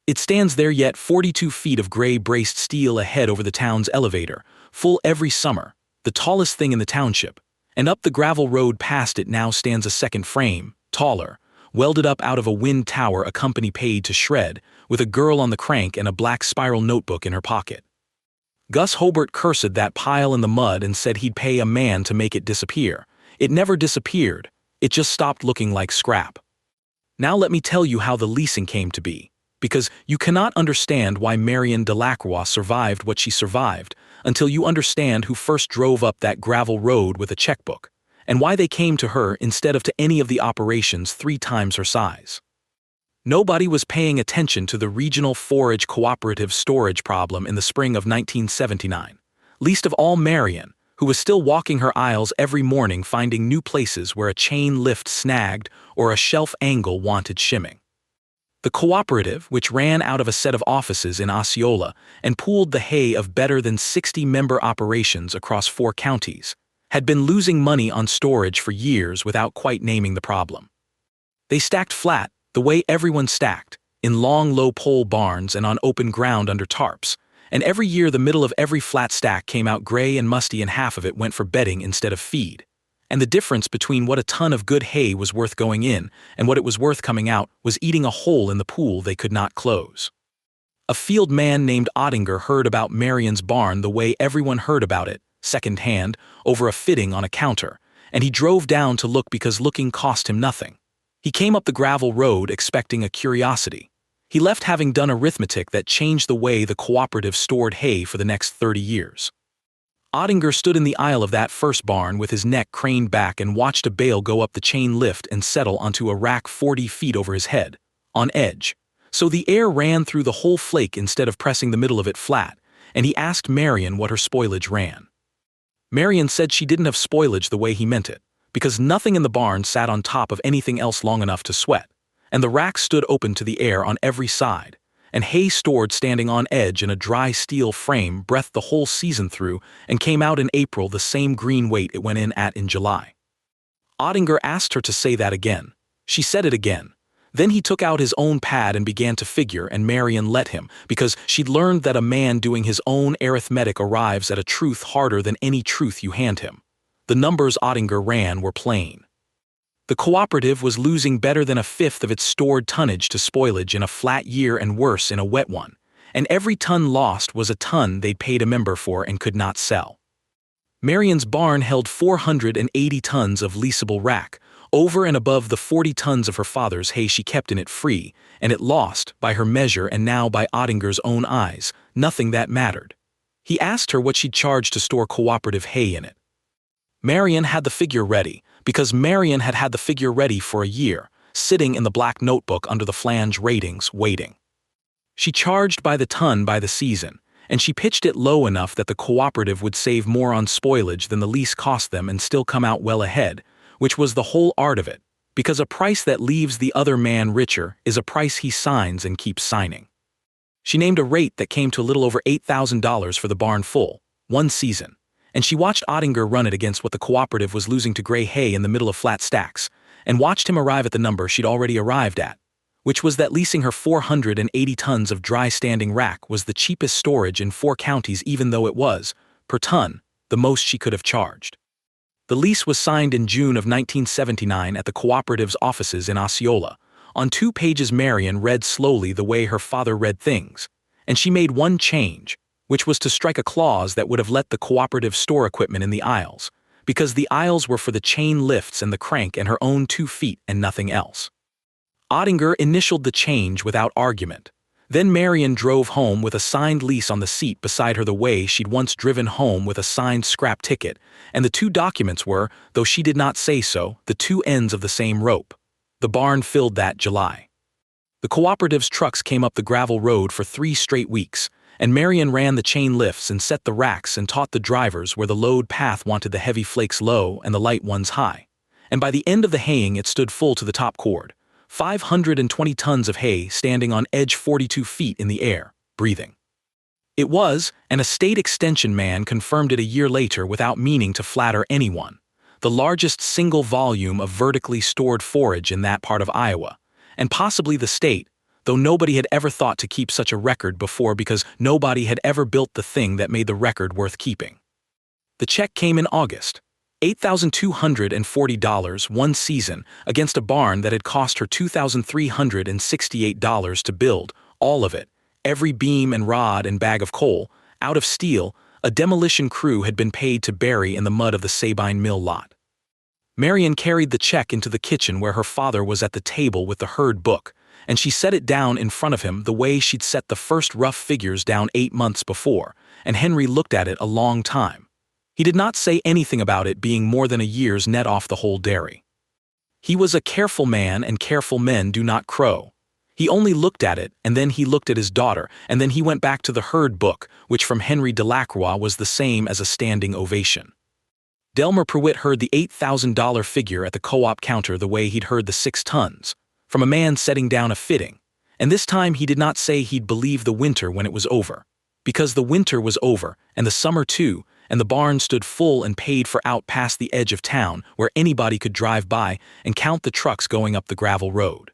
It stands there yet, 42 feet of gray braced steel ahead over the town's elevator, full every summer, the tallest thing in the township. And up the gravel road past it now stands a second frame, taller, welded up out of a wind tower a company paid to shred, with a girl on the crank and a black spiral notebook in her pocket. Gus Hobart cursed that pile in the mud and said he'd pay a man to make it disappear. It never disappeared. It just stopped looking like scrap. Now let me tell you how the leasing came to be, because you cannot understand why Marion Delacroix survived what she survived until you understand who first drove up that gravel road with a checkbook, and why they came to her instead of to any of the operations 3 times her size. Nobody was paying attention to the regional forage cooperative storage problem in the spring of 1979, least of all Marion, who was still walking her aisles every morning finding new places where a chain lift snagged or a shelf angle wanted shimming. The cooperative, which ran out of a set of offices in Osceola and pooled the hay of better than 60 member operations across 4 counties, had been losing money on storage for years without quite naming the problem. They stacked flat, the way everyone stacked, in long low pole barns and on open ground under tarps, and every year the middle of every flat stack came out gray and musty and half of it went for bedding instead of feed. And the difference between what a ton of good hay was worth going in and what it was worth coming out was eating a hole in the pool they could not close. A field man named Ottinger heard about Marion's barn the way everyone heard about it, second-hand, over a fitting on a counter, and he drove down to look because looking cost him nothing. He came up the gravel road expecting a curiosity. He left having done arithmetic that changed the way the cooperative stored hay for the next 30 years. Ottinger stood in the aisle of that first barn with his neck craned back and watched a bale go up the chain lift and settle onto a rack 40 feet over his head, on edge. So the air ran through the whole flake instead of pressing the middle of it flat, and he asked Marion what her spoilage ran. Marion said she didn't have spoilage the way he meant it, because nothing in the barn sat on top of anything else long enough to sweat, and the racks stood open to the air on every side, and hay stored standing on edge in a dry steel frame breathed the whole season through and came out in April the same green weight it went in at in July. Ottinger asked her to say that again. She said it again. Then he took out his own pad and began to figure, and Marion let him, because she'd learned that a man doing his own arithmetic arrives at a truth harder than any truth you hand him. The numbers Ottinger ran were plain. The cooperative was losing better than 1/5 of its stored tonnage to spoilage in a flat year and worse in a wet one, and every ton lost was a ton they'd paid a member for and could not sell. Marion's barn held 480 tons of leasable rack, over and above the 40 tons of her father's hay she kept in it free, and it lost, by her measure and now by Ottinger's own eyes, nothing that mattered. He asked her what she'd charge to store cooperative hay in it. Marion had the figure ready, because Marion had had the figure ready for a year, sitting in the black notebook under the flange ratings, waiting. She charged by the ton by the season, and she pitched it low enough that the cooperative would save more on spoilage than the lease cost them and still come out well ahead, which was the whole art of it, because a price that leaves the other man richer is a price he signs and keeps signing. She named a rate that came to a little over $8,000 for the barn full, 1 season. And she watched Ottinger run it against what the cooperative was losing to gray hay in the middle of flat stacks, and watched him arrive at the number she'd already arrived at, which was that leasing her 480 tons of dry standing rack was the cheapest storage in 4 counties, even though it was, per ton, the most she could have charged. The lease was signed in June of 1979 at the cooperative's offices in Osceola. On 2 pages Marion read slowly the way her father read things, and she made one change, which was to strike a clause that would have let the cooperative store equipment in the aisles, because the aisles were for the chain lifts and the crank and her own 2 feet and nothing else. Ottinger initialed the change without argument. Then Marion drove home with a signed lease on the seat beside her the way she'd once driven home with a signed scrap ticket, and the two documents were, though she did not say so, the two ends of the same rope. The barn filled that July. The cooperative's trucks came up the gravel road for 3 straight weeks, and Marion ran the chain lifts and set the racks and taught the drivers where the load path wanted the heavy flakes low and the light ones high. And by the end of the haying it stood full to the top cord. 520 tons of hay standing on edge 42 feet in the air, breathing. It was, and a state extension man confirmed it a year later without meaning to flatter anyone, the largest single volume of vertically stored forage in that part of Iowa, and possibly the state, though nobody had ever thought to keep such a record before because nobody had ever built the thing that made the record worth keeping. The check came in August. $8,240 one season against a barn that had cost her $2,368 to build, all of it, every beam and rod and bag of coal, out of steel, a demolition crew had been paid to bury in the mud of the Sabine Mill lot. Marion carried the check into the kitchen where her father was at the table with the herd book, and she set it down in front of him the way she'd set the first rough figures down 8 months before, and Henry looked at it a long time. He did not say anything about it being more than a year's net off the whole dairy. He was a careful man, and careful men do not crow. He only looked at it, and then he looked at his daughter, and then he went back to the herd book, which from Henry Delacroix was the same as a standing ovation. Delmer Prewitt heard the $8,000 figure at the co-op counter the way he'd heard the 6 tons, from a man setting down a fitting, and this time he did not say he'd believe the winter when it was over, because the winter was over, and the summer too, and the barn stood full and paid for out past the edge of town where anybody could drive by and count the trucks going up the gravel road.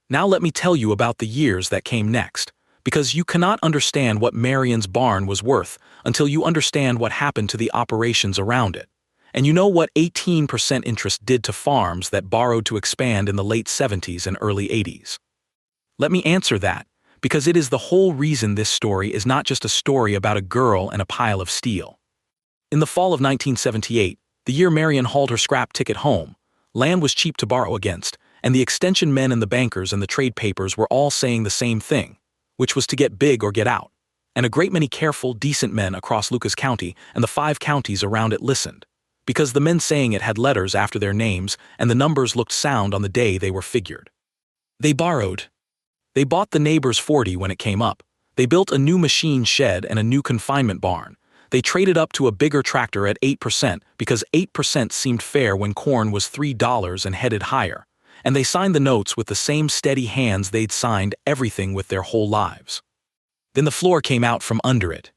Now let me tell you about the years that came next, because you cannot understand what Marion's barn was worth until you understand what happened to the operations around it. And you know what 18% interest did to farms that borrowed to expand in the late 70s and early 80s. Let me answer that, because it is the whole reason this story is not just a story about a girl and a pile of steel. In the fall of 1978, the year Marion hauled her scrap ticket home, land was cheap to borrow against, and the extension men and the bankers and the trade papers were all saying the same thing, which was to get big or get out. And a great many careful, decent men across Lucas County and the 5 counties around it listened, because the men saying it had letters after their names and the numbers looked sound on the day they were figured. They borrowed. They bought the neighbor's 40 when it came up. They built a new machine shed and a new confinement barn. They traded up to a bigger tractor at 8% because 8% seemed fair when corn was $3 and headed higher, and they signed the notes with the same steady hands they'd signed everything with their whole lives. Then the floor came out from under it.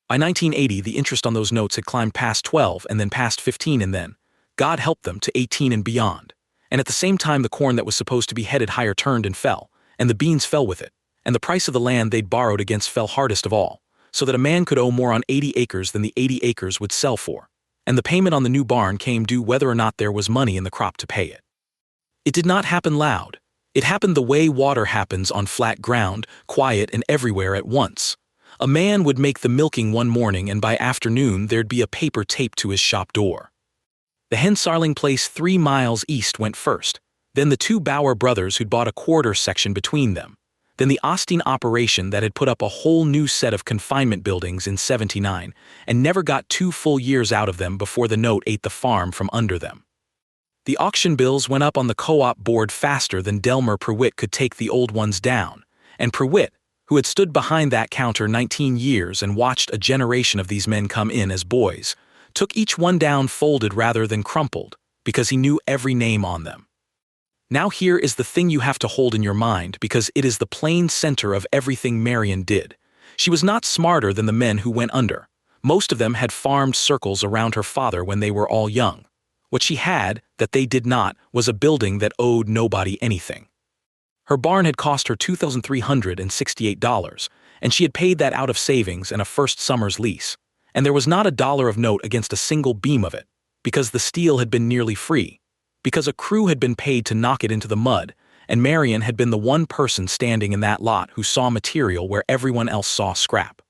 By 1980, the interest on those notes had climbed past 12 and then past 15 and then, God help them, to 18 and beyond. And at the same time the corn that was supposed to be headed higher turned and fell, and the beans fell with it, and the price of the land they'd borrowed against fell hardest of all, so that a man could owe more on 80 acres than the 80 acres would sell for, and the payment on the new barn came due whether or not there was money in the crop to pay it. It did not happen loud. It happened the way water happens on flat ground, quiet and everywhere at once. A man would make the milking one morning and by afternoon there'd be a paper taped to his shop door. The Hensarling place 3 miles east went first, then the 2 Bauer brothers who'd bought a quarter section between them, then the Austin operation that had put up a whole new set of confinement buildings in '79 and never got 2 full years out of them before the note ate the farm from under them. The auction bills went up on the co-op board faster than Delmer Prewitt could take the old ones down, and Prewitt, who had stood behind that counter 19 years and watched a generation of these men come in as boys, took each one down folded rather than crumpled, because he knew every name on them. Now here is the thing you have to hold in your mind, because it is the plain center of everything Marion did. She was not smarter than the men who went under. Most of them had farmed circles around her father when they were all young. What she had, that they did not, was a building that owed nobody anything. Her barn had cost her $2,368, and she had paid that out of savings and a first summer's lease, and there was not a dollar of note against a single beam of it, because the steel had been nearly free, because a crew had been paid to knock it into the mud, and Marion had been the one person standing in that lot who saw material where everyone else saw scrap.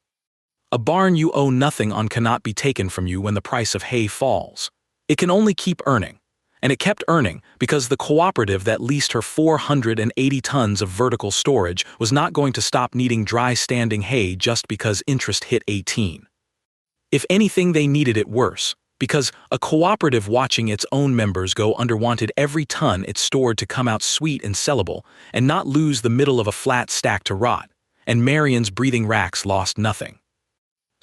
A barn you owe nothing on cannot be taken from you when the price of hay falls. It can only keep earning, And it kept earning because the cooperative that leased her 480 tons of vertical storage was not going to stop needing dry standing hay just because interest hit 18. If anything, they needed it worse, because a cooperative watching its own members go under wanted every ton it stored to come out sweet and sellable and not lose the middle of a flat stack to rot, and Marion's breathing racks lost nothing.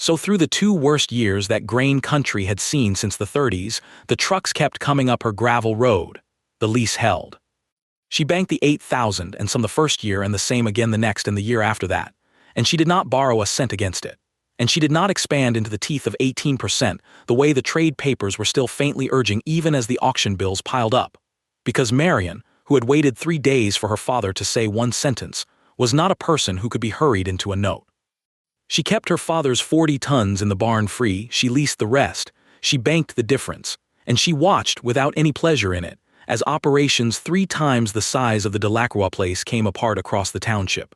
So through the 2 worst years that grain country had seen since the 30s, the trucks kept coming up her gravel road. The lease held. She banked the $8,000 and some the first year and the same again the next and the year after that, and she did not borrow a cent against it. And she did not expand into the teeth of 18%, the way the trade papers were still faintly urging even as the auction bills piled up. Because Marion, who had waited 3 days for her father to say one sentence, was not a person who could be hurried into a note. She kept her father's 40 tons in the barn free, she leased the rest, she banked the difference, and she watched, without any pleasure in it, as operations 3 times the size of the Delacroix place came apart across the township.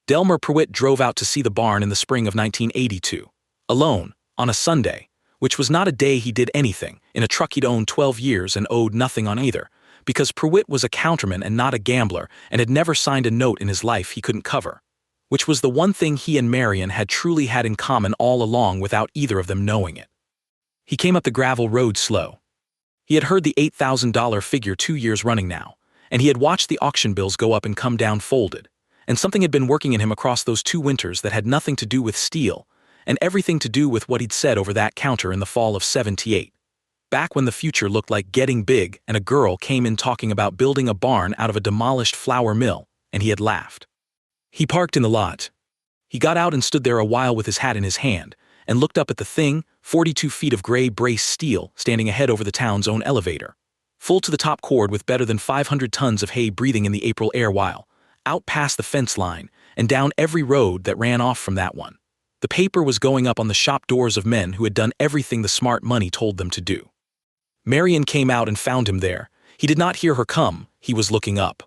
Delmer Pruitt drove out to see the barn in the spring of 1982, alone, on a Sunday, which was not a day he did anything, in a truck he'd owned 12 years and owed nothing on either, because Pruitt was a counterman and not a gambler and had never signed a note in his life he couldn't cover, which was the one thing he and Marion had truly had in common all along without either of them knowing it. He came up the gravel road slow. He had heard the $8,000 figure 2 years running now, and he had watched the auction bills go up and come down folded, and something had been working in him across those 2 winters that had nothing to do with steel, and everything to do with what he'd said over that counter in the fall of '78. Back when the future looked like getting big and a girl came in talking about building a barn out of a demolished flour mill, and he had laughed. He parked in the lot. He got out and stood there a while with his hat in his hand, and looked up at the thing, 42 feet of gray braced steel, standing ahead over the town's own elevator. Full to the top cord with better than 500 tons of hay breathing in the April air while, out past the fence line, and down every road that ran off from that one. The paper was going up on the shop doors of men who had done everything the smart money told them to do. Marion came out and found him there. He did not hear her come, he was looking up.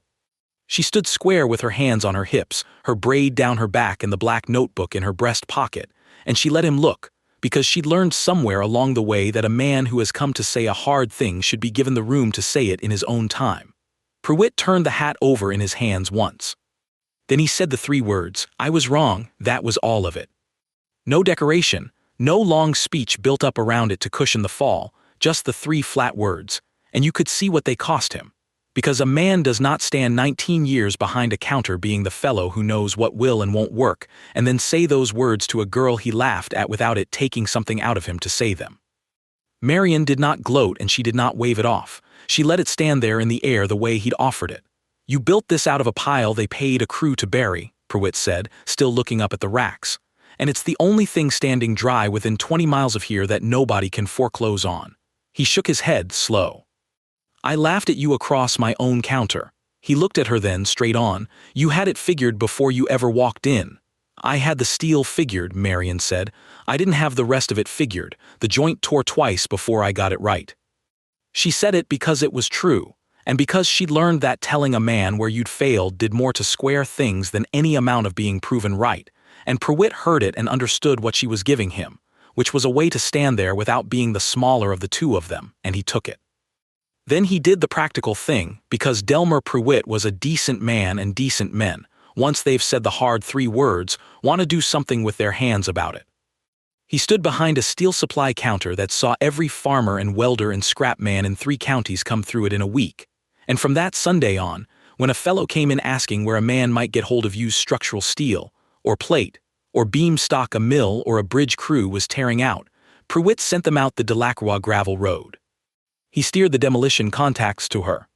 She stood square with her hands on her hips, her braid down her back and the black notebook in her breast pocket, and she let him look, because she'd learned somewhere along the way that a man who has come to say a hard thing should be given the room to say it in his own time. Pruitt turned the hat over in his hands once. Then he said the 3 words, "I was wrong," that was all of it. No decoration, no long speech built up around it to cushion the fall, just the 3 flat words, and you could see what they cost him. Because a man does not stand 19 years behind a counter being the fellow who knows what will and won't work, and then say those words to a girl he laughed at without it taking something out of him to say them. Marion did not gloat and she did not wave it off. She let it stand there in the air the way he'd offered it. "You built this out of a pile they paid a crew to bury," Pruitt said, still looking up at the racks. "And it's the only thing standing dry within 20 miles of here that nobody can foreclose on." He shook his head, slow. "I laughed at you across my own counter." He looked at her then, straight on. "You had it figured before you ever walked in." "I had the steel figured," Marion said. "I didn't have the rest of it figured. The joint tore twice before I got it right." She said it because it was true, and because she'd learned that telling a man where you'd failed did more to square things than any amount of being proven right, and Pruitt heard it and understood what she was giving him, which was a way to stand there without being the smaller of the 2 of them, and he took it. Then he did the practical thing, because Delmer Pruitt was a decent man and decent men, once they've said the hard 3 words, want to do something with their hands about it. He stood behind a steel supply counter that saw every farmer and welder and scrap man in 3 counties come through it in a week, and from that Sunday on, when a fellow came in asking where a man might get hold of used structural steel, or plate, or beam stock a mill or a bridge crew was tearing out, Pruitt sent them out the Delacroix gravel road. He steered the demolition contacts to her.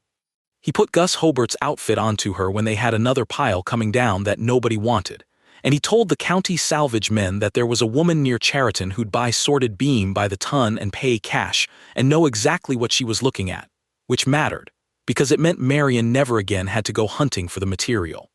He put Gus Hobart's outfit onto her when they had another pile coming down that nobody wanted, and he told the county salvage men that there was a woman near Chariton who'd buy sorted beam by the ton and pay cash and know exactly what she was looking at, which mattered, because it meant Marion never again had to go hunting for the material.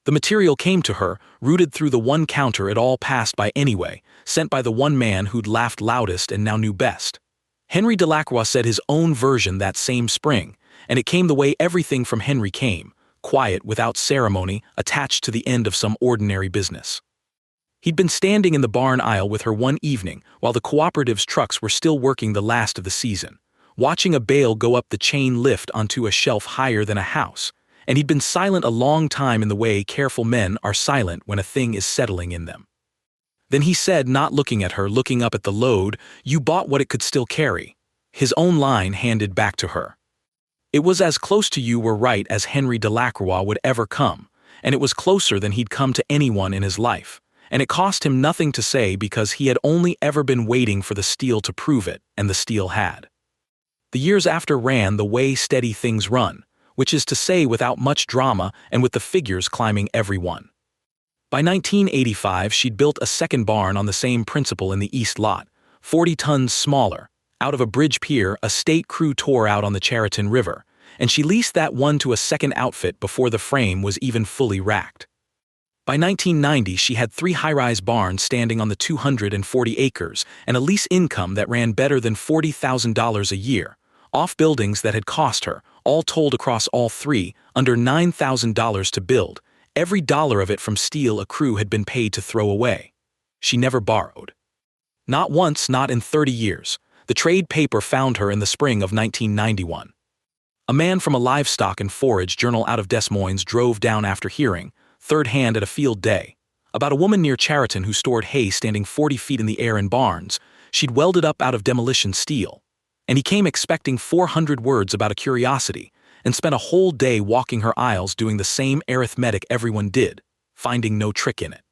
The material came to her, routed through the one counter it all passed by anyway, sent by the one man who'd laughed loudest and now knew best. Henry Delacroix said his own version that same spring, and it came the way everything from Henry came, quiet, without ceremony, attached to the end of some ordinary business. He'd been standing in the barn aisle with her one evening while the cooperative's trucks were still working the last of the season, watching a bale go up the chain lift onto a shelf higher than a house, and he'd been silent a long time in the way careful men are silent when a thing is settling in them. Then he said, not looking at her, looking up at the load, "You bought what it could still carry." His own line handed back to her. "It was as close to you were right as Henry Delacroix would ever come, and it was closer than he'd come to anyone in his life, and it cost him nothing to say because he had only ever been waiting for the steel to prove it, and the steel had." The years after ran the way steady things run, which is to say without much drama and with the figures climbing every one. By 1985 she'd built a second barn on the same principle in the east lot, 40 tons smaller. Out of a bridge pier a state crew tore out on the Chariton River, and she leased that one to a second outfit before the frame was even fully racked. By 1990 she had 3 high-rise barns standing on the 240 acres and a lease income that ran better than $40,000 a year, off buildings that had cost her, all told across all 3, under $9,000 to build, every dollar of it from steel a crew had been paid to throw away. She never borrowed. Not once, not in 30 years. The trade paper found her in the spring of 1991. A man from a livestock and forage journal out of Des Moines drove down after hearing, third hand at a field day, about a woman near Chariton who stored hay standing 40 feet in the air in barns. She'd welded up out of demolition steel. And he came expecting 400 words about a curiosity, and spent a whole day walking her aisles doing the same arithmetic everyone did, finding no trick in it.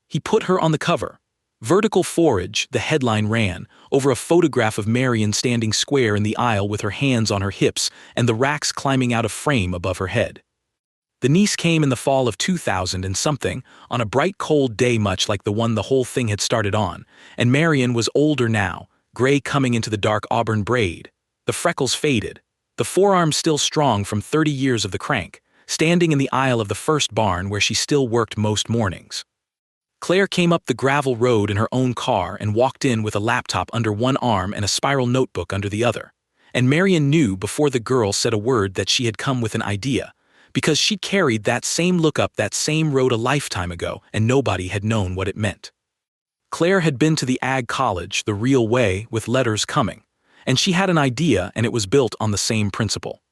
He put her on the cover. Vertical forage, the headline ran, over a photograph of Marion standing square in the aisle with her hands on her hips and the racks climbing out of frame above her head. The niece came in the fall of 2000 and something, on a bright cold day much like the one the whole thing had started on, and Marion was older now, gray coming into the dark auburn braid. The freckles faded, the forearm still strong from 30 years of the crank, standing in the aisle of the first barn where she still worked most mornings. Claire came up the gravel road in her own car and walked in with a laptop under one arm and a spiral notebook under the other. And Marion knew before the girl said a word that she had come with an idea, because she'd carried that same look up that same road a lifetime ago and nobody had known what it meant. Claire had been to the ag college the real way with letters coming, and she had an idea and it was built on the same principle.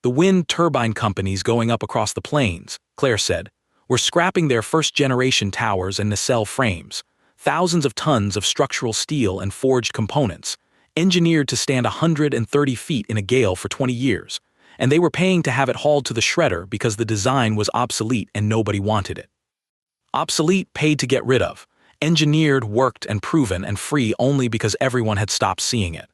The wind turbine companies going up across the plains, Claire said, were scrapping their first-generation towers and nacelle frames, thousands of tons of structural steel and forged components, engineered to stand 130 feet in a gale for 20 years, and they were paying to have it hauled to the shredder because the design was obsolete and nobody wanted it. Obsolete, paid to get rid of, engineered, worked, and proven and free only because everyone had stopped seeing it.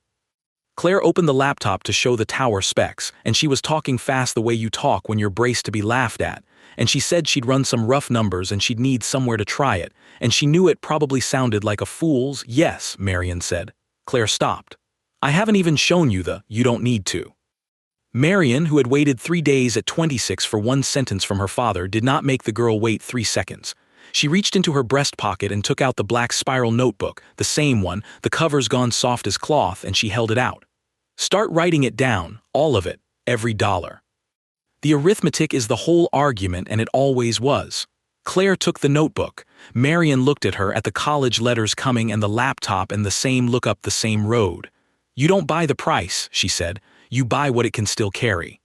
Claire opened the laptop to show the tower specs, and she was talking fast the way you talk when you're braced to be laughed at, and she said she'd run some rough numbers and she'd need somewhere to try it, and she knew it probably sounded like a fool's yes, Marion said. Claire stopped. "I haven't even shown you you don't need to." Marion, who had waited 3 days at 26 for one sentence from her father, did not make the girl wait 3 seconds. She reached into her breast pocket and took out the black spiral notebook, the same one, the cover's gone soft as cloth, and she held it out. "Start writing it down, all of it, every dollar." The arithmetic is the whole argument, and it always was. Claire took the notebook. Marion looked at her, at the college letters coming and the laptop and the same look up the same road. "You don't buy the price," she said. "You buy what it can still carry."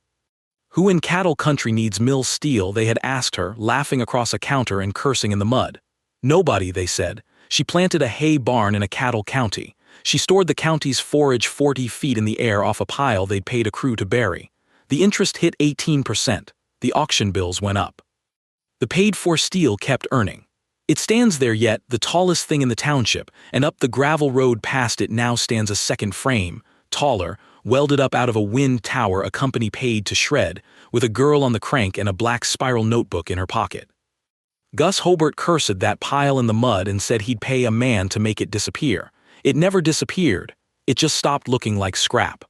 Who in cattle country needs mill steel, they had asked her, laughing across a counter and cursing in the mud. Nobody, they said. She planted a hay barn in a cattle county. She stored the county's forage 40 feet in the air off a pile they'd paid a crew to bury. The interest hit 18%. The auction bills went up. The paid-for steel kept earning. It stands there yet, the tallest thing in the township, and up the gravel road past it now stands a second frame, taller, welded up out of a wind tower a company paid to shred, with a girl on the crank and a black spiral notebook in her pocket. Gus Hobart cursed that pile in the mud and said he'd pay a man to make it disappear. It never disappeared. It just stopped looking like scrap.